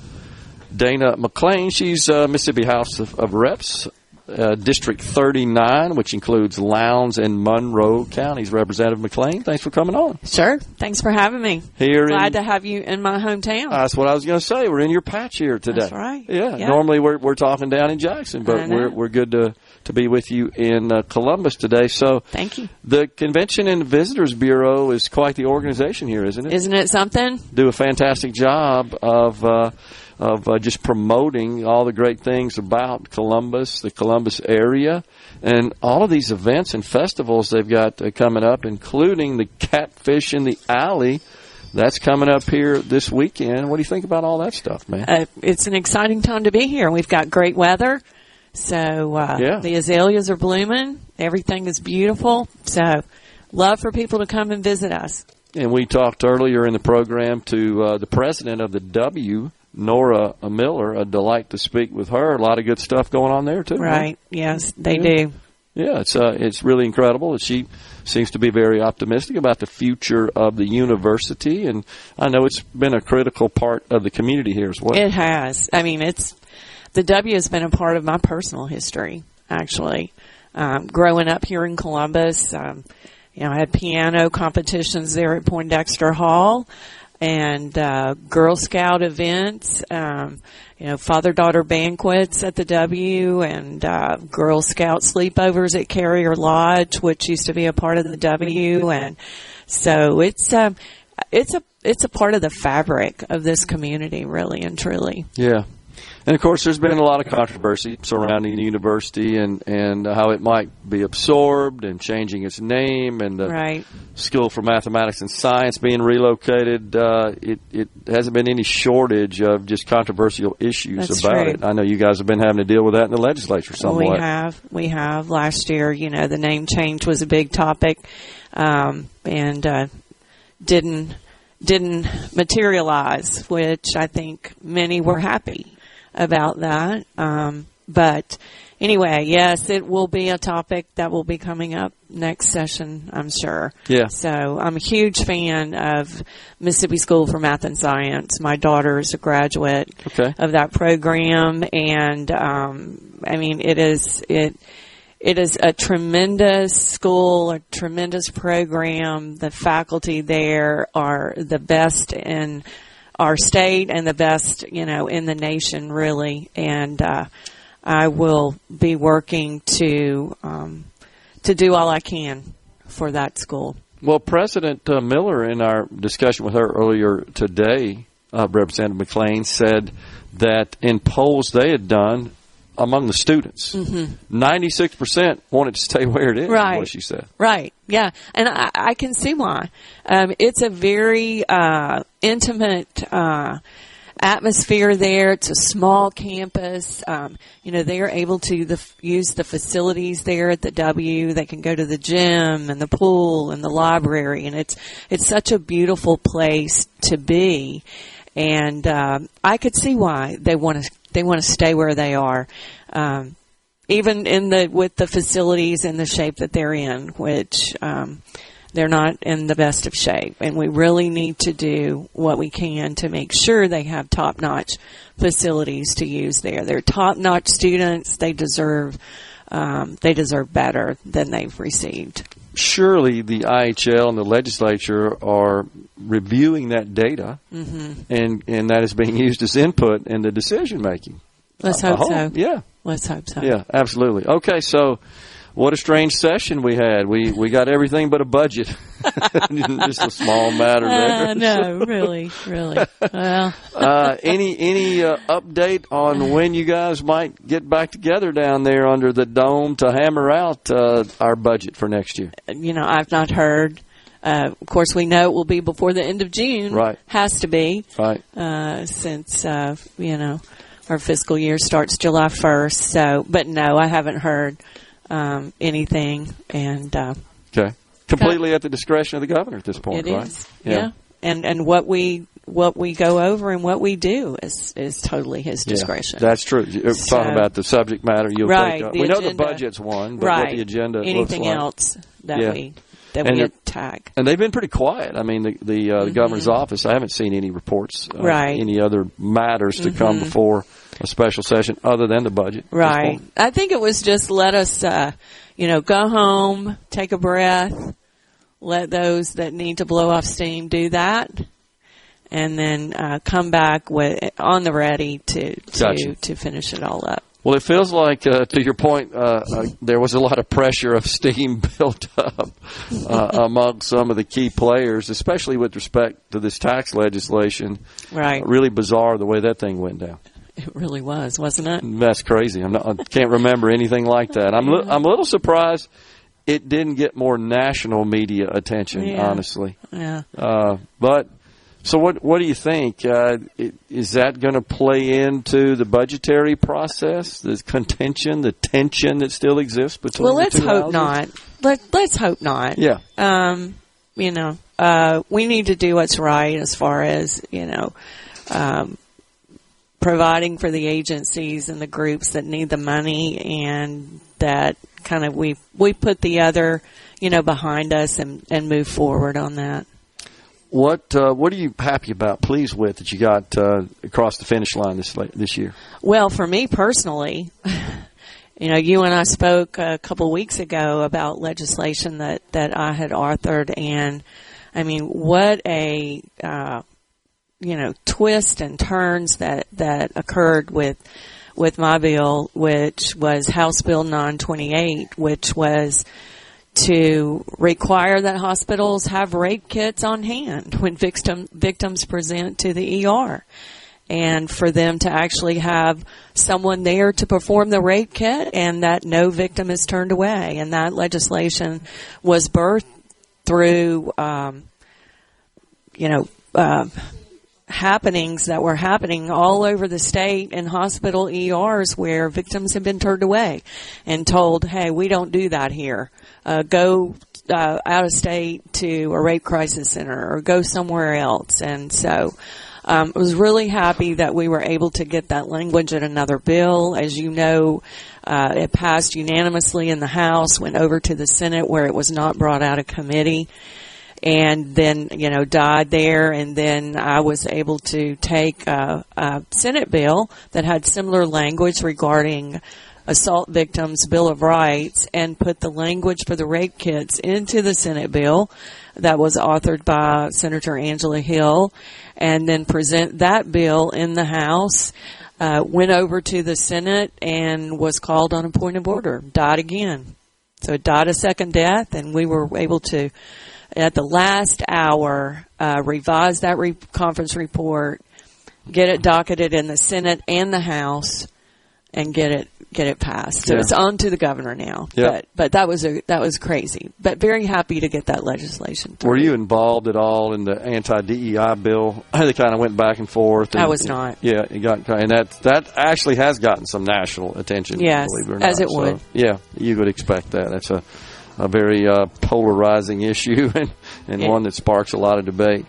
Speaker 3: Dana McClain. She's Mississippi House of Reps, District 39, which includes Lowndes and Monroe counties. Representative McClain, thanks for coming on.
Speaker 15: Sure. Thanks for having me. Glad to have you in my hometown.
Speaker 3: That's what I was going to say. We're in your patch here today.
Speaker 15: That's right.
Speaker 3: Yeah. Normally we're talking down in Jackson, but we're good to be with you in Columbus today. So
Speaker 15: thank you.
Speaker 3: The Convention and Visitors Bureau is quite the organization here, isn't it?
Speaker 15: Isn't it something?
Speaker 3: Do a fantastic job of just promoting all the great things about Columbus, the Columbus area, and all of these events and festivals they've got coming up, including the Catfish in the Alley. That's coming up here this weekend. What do you think about all that stuff, man?
Speaker 15: It's an exciting time to be here. We've got great weather, so the azaleas are blooming. Everything is beautiful, so love for people to come and visit us.
Speaker 3: And we talked earlier in the program to the president of the W, Nora Miller. A delight to speak with her. A lot of good stuff going on there, too.
Speaker 15: Right. Yes, they do.
Speaker 3: Yeah, it's really incredible. She seems to be very optimistic about the future of the university, and I know it's been a critical part of the community here as well.
Speaker 15: It has. I mean, the W has been a part of my personal history, actually. Growing up here in Columbus, I had piano competitions there at Poindexter Hall, and Girl Scout events, father-daughter banquets at the W, and Girl Scout sleepovers at Carrier Lodge, which used to be a part of the W, and so it's a part of the fabric of this community, really and truly.
Speaker 3: Yeah. And, of course, there's been a lot of controversy surrounding the university and how it might be absorbed and changing its name, and the School for Mathematics and Science being relocated. It hasn't been any shortage of just controversial issues about it. I know you guys have been having to deal with that in the legislature somewhat.
Speaker 15: We have. Last year, the name change was a big topic, and didn't materialize, which I think many were happy about that. But anyway, yes, it will be a topic that will be coming up next session, I'm sure.
Speaker 3: Yeah.
Speaker 15: So I'm a huge fan of Mississippi School for Math and Science. My daughter is a graduate of that program, and it is a tremendous school, a tremendous program. The faculty there are the best in our state and the best, in the nation, really. And I will be working to to do all I can for that school.
Speaker 3: Well, President Miller, in our discussion with her earlier today, Representative McClain, said that in polls they had done among the students, 96% wanted to stay where it is,
Speaker 15: Right.
Speaker 3: is what she said.
Speaker 15: Right. Yeah. And I can see why. It's a very intimate atmosphere there. It's a small campus. They are able to use the facilities there at the W. They can go to the gym and the pool and the library, and it's such a beautiful place to be. And I could see why they want to stay where they are, even with the facilities in the shape that they're in, which they're not in the best of shape. And we really need to do what we can to make sure they have top-notch facilities to use there. They're top-notch students. They deserve better than they've received.
Speaker 3: Surely the IHL and the legislature are reviewing that data, and that is being used as input in the decision making.
Speaker 15: Let's hope so.
Speaker 3: Yeah.
Speaker 15: Let's hope so.
Speaker 3: Yeah, absolutely. Okay, so what a strange session we had. We got everything but a budget. Just a small matter there.
Speaker 15: No, really. Well.
Speaker 3: Any update on when you guys might get back together down there under the dome to hammer out our budget for next year?
Speaker 15: I've not heard. Of course, we know it will be before the end of June.
Speaker 3: Right.
Speaker 15: Has to be.
Speaker 3: Right.
Speaker 15: Since, our fiscal year starts July 1st. So, but no, I haven't heard anything. And
Speaker 3: okay. Completely at the discretion of the governor at this point,
Speaker 15: it
Speaker 3: right?
Speaker 15: Is. Yeah. And what we go over and what we do is totally his discretion.
Speaker 3: Yeah, that's true. Talking about the subject matter you'll
Speaker 15: right,
Speaker 3: take up.
Speaker 15: The
Speaker 3: we know
Speaker 15: agenda,
Speaker 3: the budget's one, but
Speaker 15: right.
Speaker 3: what the agenda
Speaker 15: anything
Speaker 3: looks like.
Speaker 15: else that we attack.
Speaker 3: And they've been pretty quiet. I mean, the governor's office, I haven't seen any reports of any other matters to come before a special session other than the budget.
Speaker 15: Right. I think it was just let us, go home, take a breath, let those that need to blow off steam do that, and then come back on the ready to finish it all up.
Speaker 3: Well, it feels like, to your point, there was a lot of pressure of steam built up among some of the key players, especially with respect to this tax legislation.
Speaker 15: Right.
Speaker 3: Really bizarre the way that thing went down.
Speaker 15: It really was, wasn't it?
Speaker 3: That's crazy. I can't remember anything like that. I'm a little surprised it didn't get more national media attention, honestly.
Speaker 15: Yeah.
Speaker 3: But so what do you think? Is that going to play into the budgetary process, the contention, the tension that still exists between
Speaker 15: Well,
Speaker 3: the
Speaker 15: let's
Speaker 3: two
Speaker 15: hope
Speaker 3: houses?
Speaker 15: not. Let's hope not.
Speaker 3: Yeah.
Speaker 15: We need to do what's right as far as, providing for the agencies and the groups that need the money, and that kind of we put the other, behind us and move forward on that.
Speaker 3: What are you happy about, pleased with, that you got across the finish line this year?
Speaker 15: Well, for me personally, you and I spoke a couple weeks ago about legislation that I had authored, and I mean, what a twist and turns that occurred with my bill, which was House Bill 928, which was to require that hospitals have rape kits on hand when victims present to the ER, and for them to actually have someone there to perform the rape kit, and that no victim is turned away. And that legislation was birthed through, happenings that were happening all over the state in hospital ERs where victims have been turned away and told, hey, we don't do that here. Go out of state to a rape crisis center or go somewhere else. And so I was really happy that we were able to get that language in another bill. As you know, it passed unanimously in the House, went over to the Senate where it was not brought out of committee, and then, died there. And then I was able to take a Senate bill that had similar language regarding assault victims' Bill of Rights and put the language for the rape kits into the Senate bill that was authored by Senator Angela Hill, and then present that bill in the House, went over to the Senate and was called on a point of order, died again. So it died a second death, and we were able to, at the last hour, revise that conference report, get it docketed in the Senate and the House, and get it passed. So it's on to the governor now.
Speaker 3: Yep.
Speaker 15: But that was crazy. But very happy to get that legislation through.
Speaker 3: Were you involved at all in the anti-DEI bill? They kind of went back and forth.
Speaker 15: I was not.
Speaker 3: Yeah, it got, and that actually has gotten some national attention.
Speaker 15: Yes,
Speaker 3: believe it or not.
Speaker 15: as it would.
Speaker 3: Yeah, you would expect that. That's a very polarizing issue and one that sparks a lot of debate.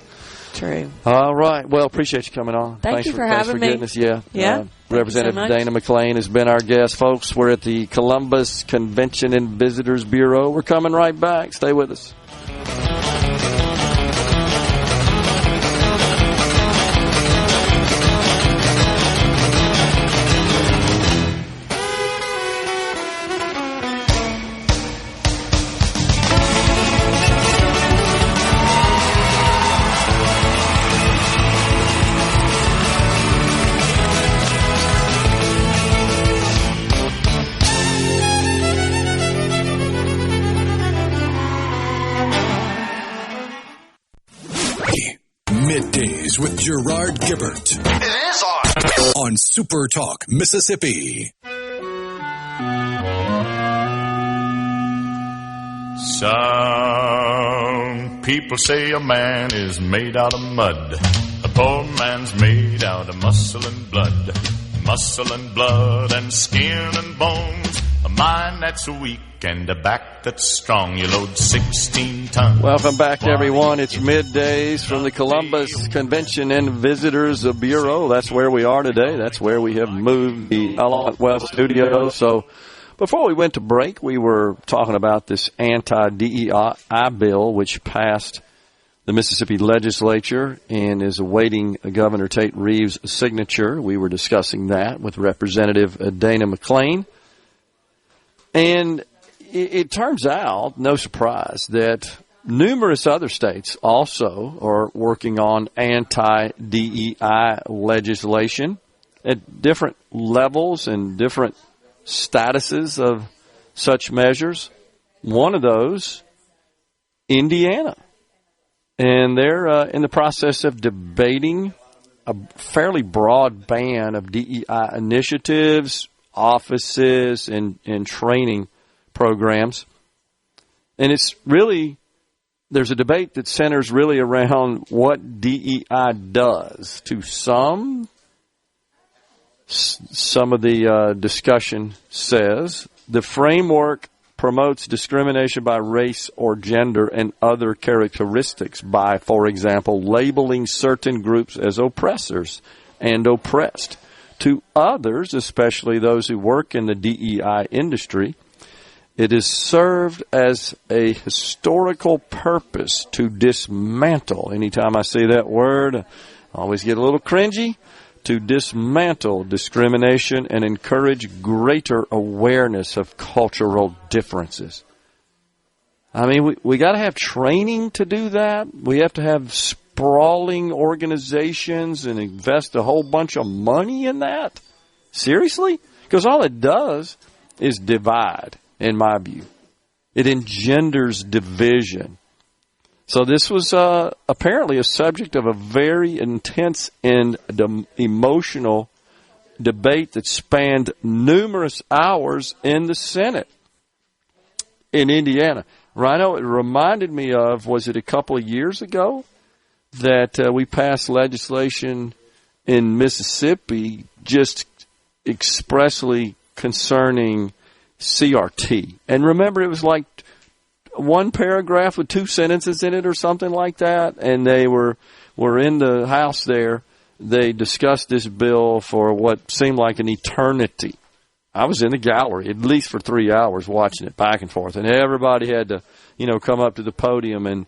Speaker 15: True.
Speaker 3: All right. Well, appreciate you coming on.
Speaker 15: Thanks for having me.
Speaker 3: Getting us. Yeah.
Speaker 15: Yeah.
Speaker 3: Representative
Speaker 15: so
Speaker 3: Dana McClain has been our guest, folks. We're at the Columbus Convention and Visitors Bureau. We're coming right back. Stay with us.
Speaker 1: Middays with Gerard Gibert.
Speaker 5: It is
Speaker 1: on SuperTalk, Mississippi.
Speaker 16: Some people say a man is made out of mud. A poor man's made out of muscle and blood. Muscle and blood and skin and bones. A mind that's weak and a back that's strong. You load 16 tons.
Speaker 3: Welcome back, everyone. It's Middays from the Columbus Convention and Visitors Bureau. That's where we are today. That's where we have moved the Alliant West studio. So before we went to break, we were talking about this anti-DEI bill, which passed the Mississippi legislature and is awaiting Governor Tate Reeves' signature. We were discussing that with Representative Dana McClain. And it turns out, no surprise, that numerous other states also are working on anti-DEI legislation at different levels and different statuses of such measures. One of those, Indiana. And they're in the process of debating a fairly broad ban of DEI initiatives, offices, and training programs. And it's really, there's a debate that centers really around what DEI does to some. Some of the discussion says the framework promotes discrimination by race or gender and other characteristics by, for example, labeling certain groups as oppressors and oppressed. To others, especially those who work in the DEI industry, it is served as a historical purpose to dismantle. Anytime I see that word, I always get a little cringy. To dismantle discrimination and encourage greater awareness of cultural differences. I mean, we got to have training to do that. We have to have sprawling organizations and invest a whole bunch of money in that. Seriously? Because all it does is divide, in my view. It engenders division. So this was apparently a subject of a very intense and emotional debate that spanned numerous hours in the Senate in Indiana. Rhino, it reminded me of, was it a couple of years ago that we passed legislation in Mississippi just expressly concerning CRT. And remember, it was like one paragraph with two sentences in it or something like that, and they were in the House there. They discussed this bill for what seemed like an eternity. I was in the gallery at least for 3 hours watching it back and forth, and everybody had to, come up to the podium and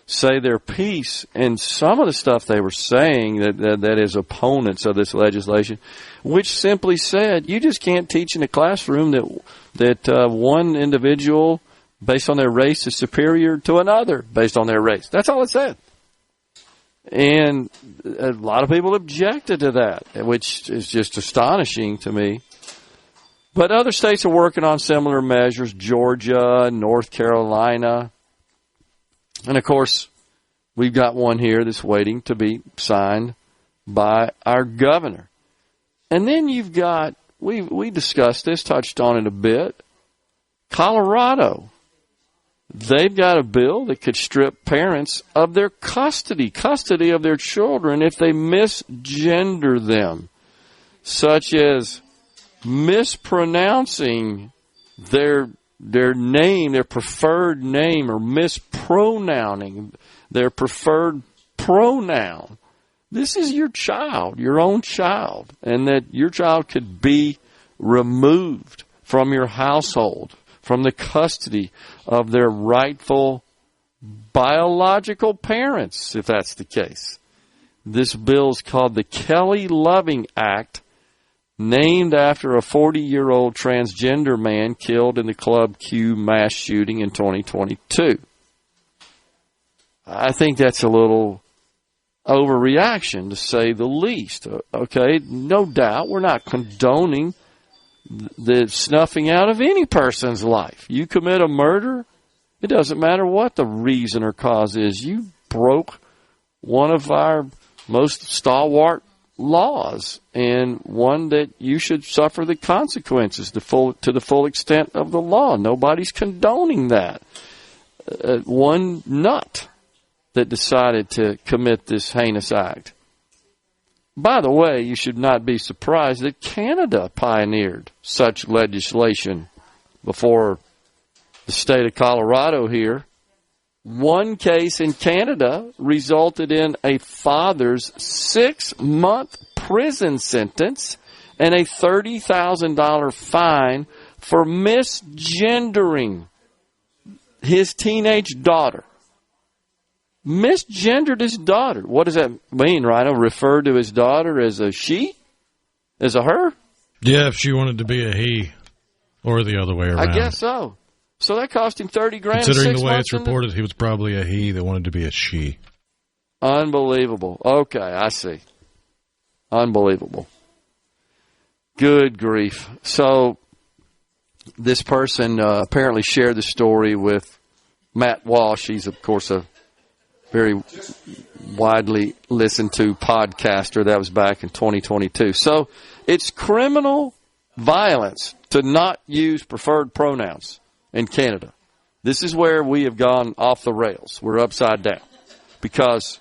Speaker 3: say their piece. And some of the stuff they were saying that is opponents of this legislation, which simply said you just can't teach in a classroom that one individual based on their race is superior to another based on their race. That's all it said. And a lot of people objected to that, which is just astonishing to me. But other states are working on similar measures, Georgia, North Carolina. And, of course, we've got one here that's waiting to be signed by our governor. And then you've got, we discussed this, touched on it a bit, Colorado. They've got a bill that could strip parents of their custody of their children if they misgender them, such as mispronouncing their name, their preferred name, or mispronouncing their preferred pronoun. This is your child, your own child, and that your child could be removed from your household, from the custody of their rightful biological parents, if that's the case. This bill is called the Kelly Loving Act, named after a 40-year-old transgender man killed in the Club Q mass shooting in 2022. I think that's a little overreaction, to say the least. Okay, no doubt we're not condoning the snuffing out of any person's life. You commit a murder, it doesn't matter what the reason or cause is. You broke one of our most stalwart laws, and one that you should suffer the consequences to the full extent of the law. Nobody's condoning that. One nut that decided to commit this heinous act. By the way, you should not be surprised that Canada pioneered such legislation before the state of Colorado here. One case in Canada resulted in a father's 6-month prison sentence and a $30,000 fine for misgendering his teenage daughter. Misgendered his daughter. What does that mean, Rhino? Referred to his daughter as a she? As a her?
Speaker 4: Yeah, if she wanted to be a he, or the other way around.
Speaker 3: I guess so. So that cost him $30,000.
Speaker 4: Considering the way it's reported, he was probably a he that wanted to be a she.
Speaker 3: Unbelievable. Okay, I see. Unbelievable. Good grief. So this person apparently shared the story with Matt Walsh. He's, of course, a very widely listened to podcaster. That was back in 2022. So it's criminal violence to not use preferred pronouns in Canada. This is where we have gone off the rails. We're upside down. Because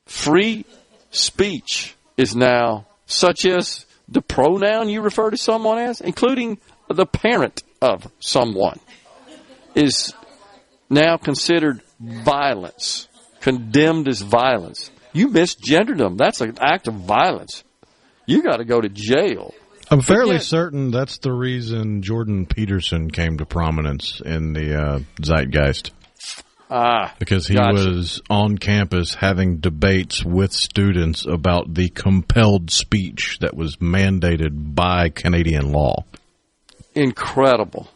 Speaker 3: free speech is now, such as the pronoun you refer to someone as, including the parent of someone, is now considered violence, condemned as violence. You misgendered them. That's an act of violence. You got to go to jail.
Speaker 4: I'm fairly certain that's the reason Jordan Peterson came to prominence in the zeitgeist. Because he was on campus having debates with students about the compelled speech that was mandated by Canadian law.
Speaker 3: Incredible.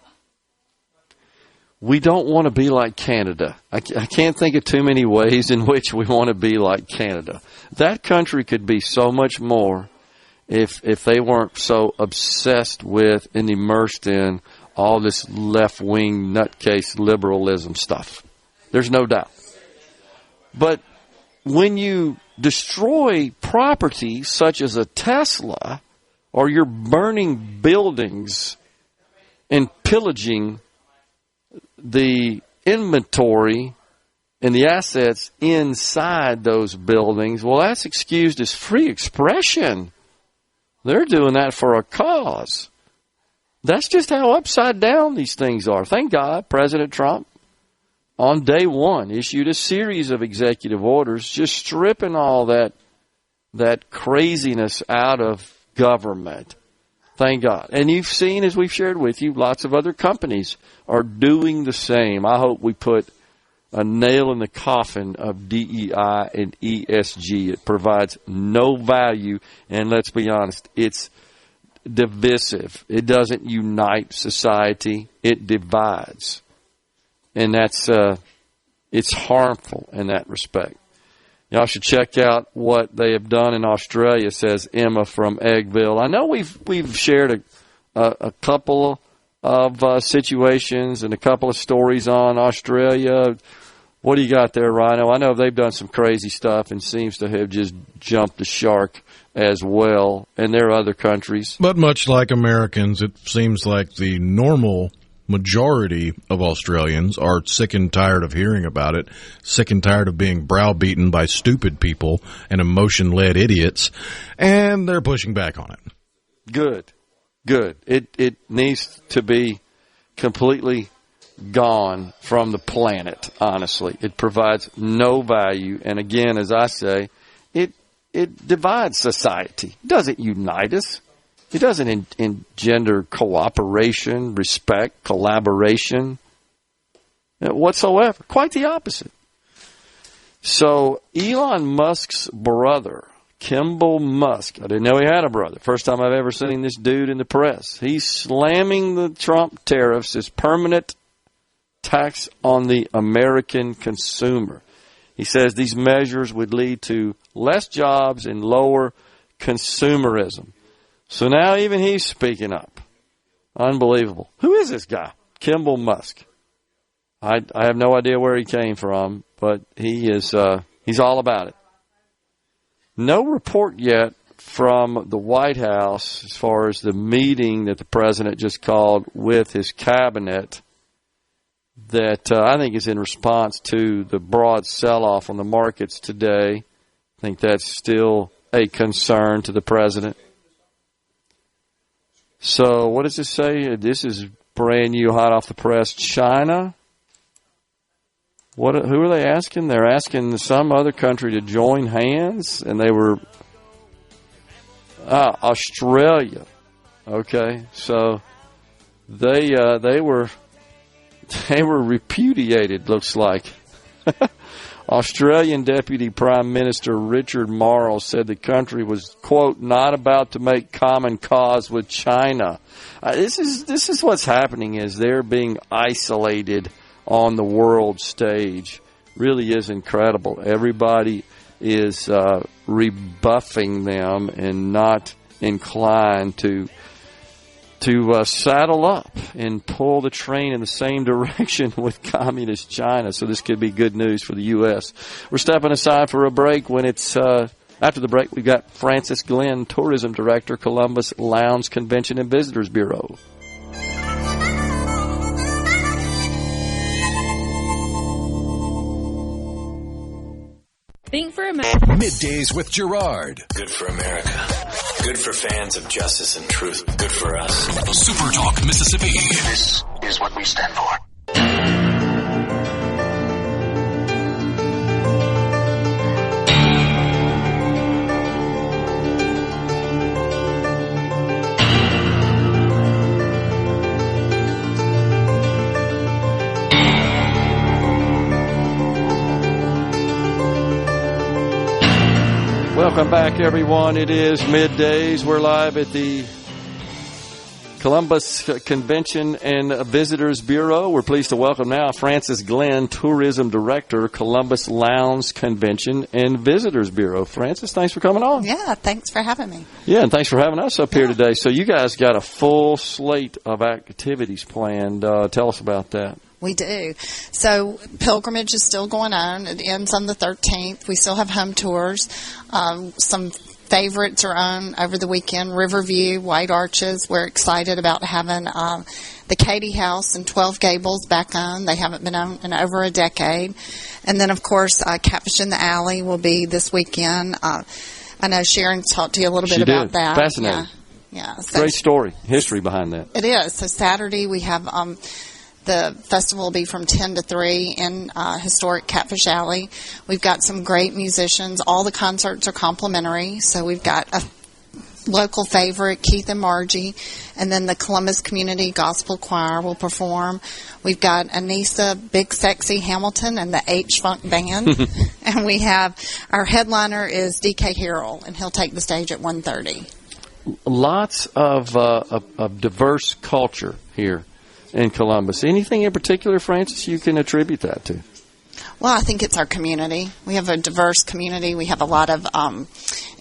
Speaker 3: We don't want to be like Canada. I can't think of too many ways in which we want to be like Canada. That country could be so much more if they weren't so obsessed with and immersed in all this left-wing nutcase liberalism stuff. There's no doubt. But when you destroy property such as a Tesla, or you're burning buildings and pillaging the inventory and the assets inside those buildings, well, that's excused as free expression. They're doing that for a cause. That's just how upside down these things are. Thank God President Trump, on day one, issued a series of executive orders just stripping all that craziness out of government. Thank God. And you've seen, as we've shared with you, lots of other companies are doing the same. I hope we put a nail in the coffin of DEI and ESG. It provides no value, and let's be honest, it's divisive. It doesn't unite society. It divides. And that's it's harmful in that respect. Y'all should check out what they have done in Australia, says Emma from Eggville. I know we've shared a couple of situations and a couple of stories on Australia. What do you got there, Rhino? I know they've done some crazy stuff and seems to have just jumped the shark as well, and there are other countries.
Speaker 4: But much like Americans, it seems like the normal majority of Australians are sick and tired of hearing about it, sick and tired of being browbeaten by stupid people and emotion-led idiots, and they're pushing back on it.
Speaker 3: Good. It needs to be completely gone from the planet, honestly. It provides no value, and again, as I say, it divides society. It doesn't unite us. It doesn't engender cooperation, respect, collaboration whatsoever. Quite the opposite. So Elon Musk's brother, Kimball Musk, I didn't know he had a brother. First time I've ever seen this dude in the press. He's slamming the Trump tariffs as permanent tax on the American consumer. He says these measures would lead to less jobs and lower consumerism. So now even he's speaking up. Unbelievable. Who is this guy? Kimball Musk. I have no idea where he came from, but he's all about it. No report yet from the White House as far as the meeting that the president just called with his cabinet that I think is in response to the broad sell-off on the markets today. I think that's still a concern to the president. So what does it say? This is brand new, hot off the press. China? Who are they asking? They're asking some other country to join hands, and they were Australia. Okay, so they were repudiated. Looks like. Australian Deputy Prime Minister Richard Marles said the country was, quote, not about to make common cause with China. This is what's happening is they're being isolated on the world stage. Really is incredible. Everybody is rebuffing them and not inclined to saddle up and pull the train in the same direction with communist China. So this could be good news for the U.S. We're stepping aside for a break. When it's after the break, we've got Francis Glenn, Tourism Director, Columbus Lounge Convention and Visitors Bureau.
Speaker 17: Think for America.
Speaker 1: Middays with Gerard.
Speaker 7: Good for America. Good for fans of justice and truth. Good for us.
Speaker 1: SuperTalk Mississippi.
Speaker 7: This is what we stand for.
Speaker 3: Welcome back, everyone. It is Middays. We're live at the Columbus Convention and Visitors Bureau. We're pleased to welcome now Francis Glenn, Tourism Director, Columbus Lounge Convention and Visitors Bureau. Francis, thanks for coming on.
Speaker 18: Yeah, thanks for having me.
Speaker 3: Yeah, and thanks for having us up here today. So you guys got a full slate of activities planned. Tell us about that.
Speaker 18: We do. So pilgrimage is still going on. It ends on the 13th. We still have home tours. Some favorites are on over the weekend. Riverview, White Arches. We're excited about having the Katie House and 12 Gables back on. They haven't been on in over a decade. And then, of course, Catfish in the Alley will be this weekend. I know Sharon talked to you a little bit about that.
Speaker 3: Fascinating.
Speaker 18: Yeah. So
Speaker 3: great story, history behind that.
Speaker 18: It is. So Saturday we have the festival will be from 10 to 3 in historic Catfish Alley. We've got some great musicians. All the concerts are complimentary. So we've got a local favorite, Keith and Margie, and then the Columbus Community Gospel Choir will perform. We've got Anissa, Big Sexy Hamilton, and the H-Funk Band. And we have our headliner is D.K. Harrell, and he'll take the stage at 1:30.
Speaker 3: Lots of diverse culture here in Columbus. Anything in particular, Francis, you can attribute that to?
Speaker 18: Well, I think it's our community. We have a diverse community. We have a lot of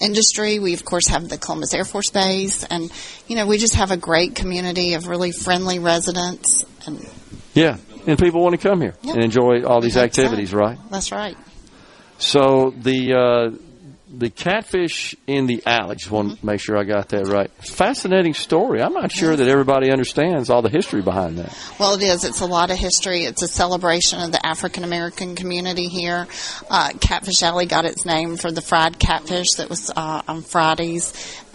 Speaker 18: industry. We, of course, have the Columbus Air Force Base. And, we just have a great community of really friendly residents. And
Speaker 3: yeah, and people want to come here and enjoy all these activities, right?
Speaker 18: That's right.
Speaker 3: So the catfish in the alley, just want to make sure I got that right. Fascinating story. I'm not sure that everybody understands all the history behind that.
Speaker 18: Well, it is. It's a lot of history. It's a celebration of the African American community here. Catfish Alley got its name for the fried catfish that was on Fridays.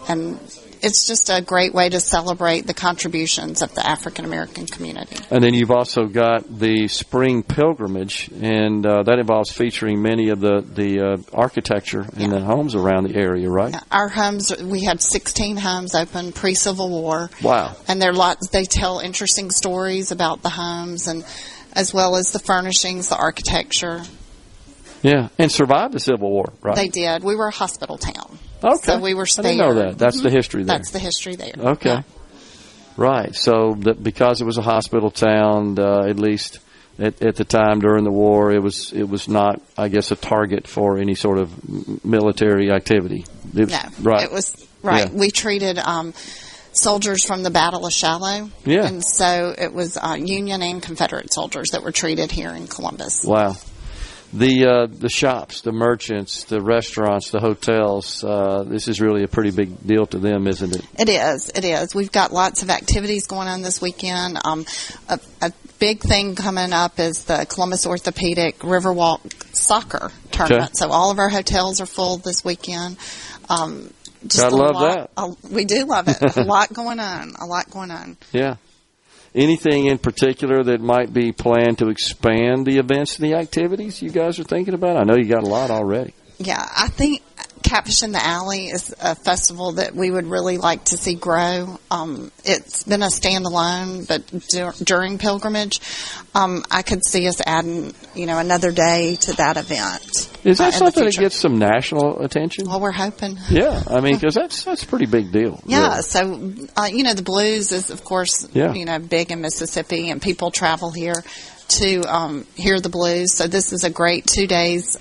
Speaker 18: And it's just a great way to celebrate the contributions of the African American community.
Speaker 3: And then you've also got the spring pilgrimage, and that involves featuring many of the architecture in the homes around the area, right?
Speaker 18: Our homes, we had 16 homes open pre-Civil War.
Speaker 3: Wow.
Speaker 18: And they tell interesting stories about the homes, and as well as the furnishings, the architecture.
Speaker 3: Yeah, and survived the Civil War, right?
Speaker 18: They did. We were a hospital town.
Speaker 3: Okay.
Speaker 18: So we were spared.
Speaker 3: I didn't know that. That's the history there.
Speaker 18: That's the history there.
Speaker 3: Okay.
Speaker 18: Yeah.
Speaker 3: Right. So because it was a hospital town, at least at the time during the war, it was not, I guess, a target for any sort of military activity.
Speaker 18: No.
Speaker 3: Right.
Speaker 18: It was, right. Yeah. We treated soldiers from the Battle of Shiloh.
Speaker 3: Yeah.
Speaker 18: And so it was Union and Confederate soldiers that were treated here in Columbus.
Speaker 3: Wow. The shops, the merchants, the restaurants, the hotels, this is really a pretty big deal to them, isn't it?
Speaker 18: It is. It is. We've got lots of activities going on this weekend. A big thing coming up is the Columbus Orthopedic Riverwalk Soccer Tournament. Okay. So all of our hotels are full this weekend.
Speaker 3: Gotta love that.
Speaker 18: We do love it. A lot going on.
Speaker 3: Yeah. Anything in particular that might be planned to expand the events and the activities you guys are thinking about? I know you got a lot already.
Speaker 18: Yeah, I think Catfish in the Alley is a festival that we would really like to see grow. It's been a standalone, but during pilgrimage, I could see us adding, another day to that event.
Speaker 3: Is that something that gets some national attention?
Speaker 18: Well, we're hoping.
Speaker 3: Yeah, I mean, because that's a pretty big deal.
Speaker 18: Yeah,
Speaker 3: really.
Speaker 18: So, the blues is, of course, big in Mississippi, and people travel here to hear the blues. So this is a great 2 days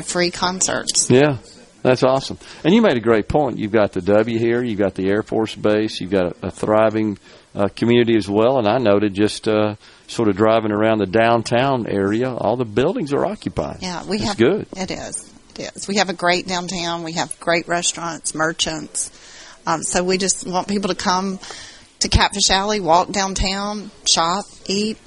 Speaker 18: free concerts.
Speaker 3: Yeah, that's awesome. And you made a great point. You've got the W here. You've got the Air Force Base. You've got a thriving community as well. And I noted just sort of driving around the downtown area, all the buildings are occupied.
Speaker 18: Yeah,
Speaker 3: it's good.
Speaker 18: It is. We have a great downtown. We have great restaurants, merchants. So we just want people to come to Catfish Alley, walk downtown, shop, eat.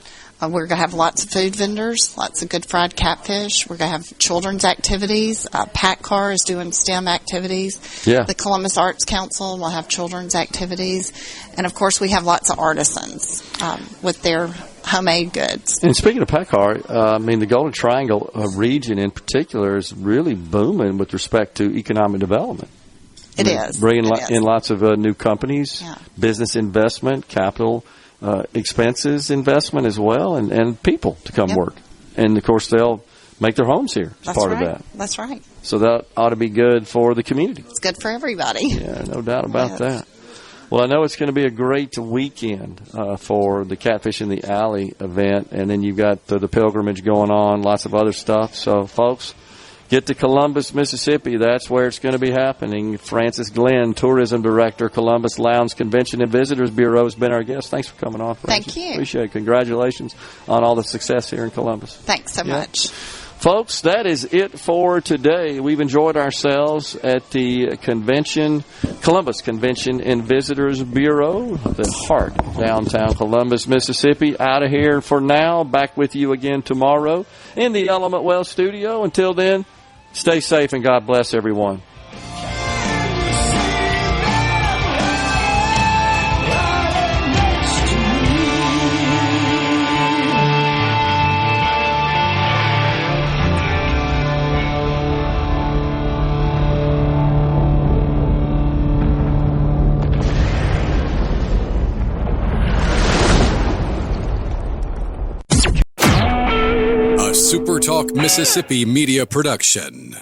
Speaker 18: We're going to have lots of food vendors, lots of good fried catfish. We're going to have children's activities. Pack Car is doing STEM activities.
Speaker 3: Yeah.
Speaker 18: The Columbus Arts Council will have children's activities. And, of course, we have lots of artisans with their homemade goods.
Speaker 3: And speaking of Pack Car, the Golden Triangle region in particular is really booming with respect to economic development.
Speaker 18: It is.
Speaker 3: Bringing in lots of new companies, business investment, capital expenses investment as well, and people to come work. And, of course, they'll make their homes here as part of that.
Speaker 18: That's right.
Speaker 3: So that ought to be good for the community.
Speaker 18: It's good for everybody.
Speaker 3: Yeah, no doubt about that. Well, I know it's going to be a great weekend for the Catfish in the Alley event, and then you've got the pilgrimage going on, lots of other stuff. So, folks, get to Columbus, Mississippi. That's where it's going to be happening. Francis Glenn, Tourism Director, Columbus Lounge Convention and Visitors Bureau, has been our guest. Thanks for coming on, Francis.
Speaker 18: Thank you.
Speaker 3: Appreciate it. Congratulations on all the success here in Columbus.
Speaker 18: Thanks so much.
Speaker 3: Folks, that is it for today. We've enjoyed ourselves at the convention, Columbus Convention and Visitors Bureau, the heart of downtown Columbus, Mississippi. Out of here for now. Back with you again tomorrow in the Element Well studio. Until then, stay safe and God bless everyone.
Speaker 1: SuperTalk Mississippi Media Production.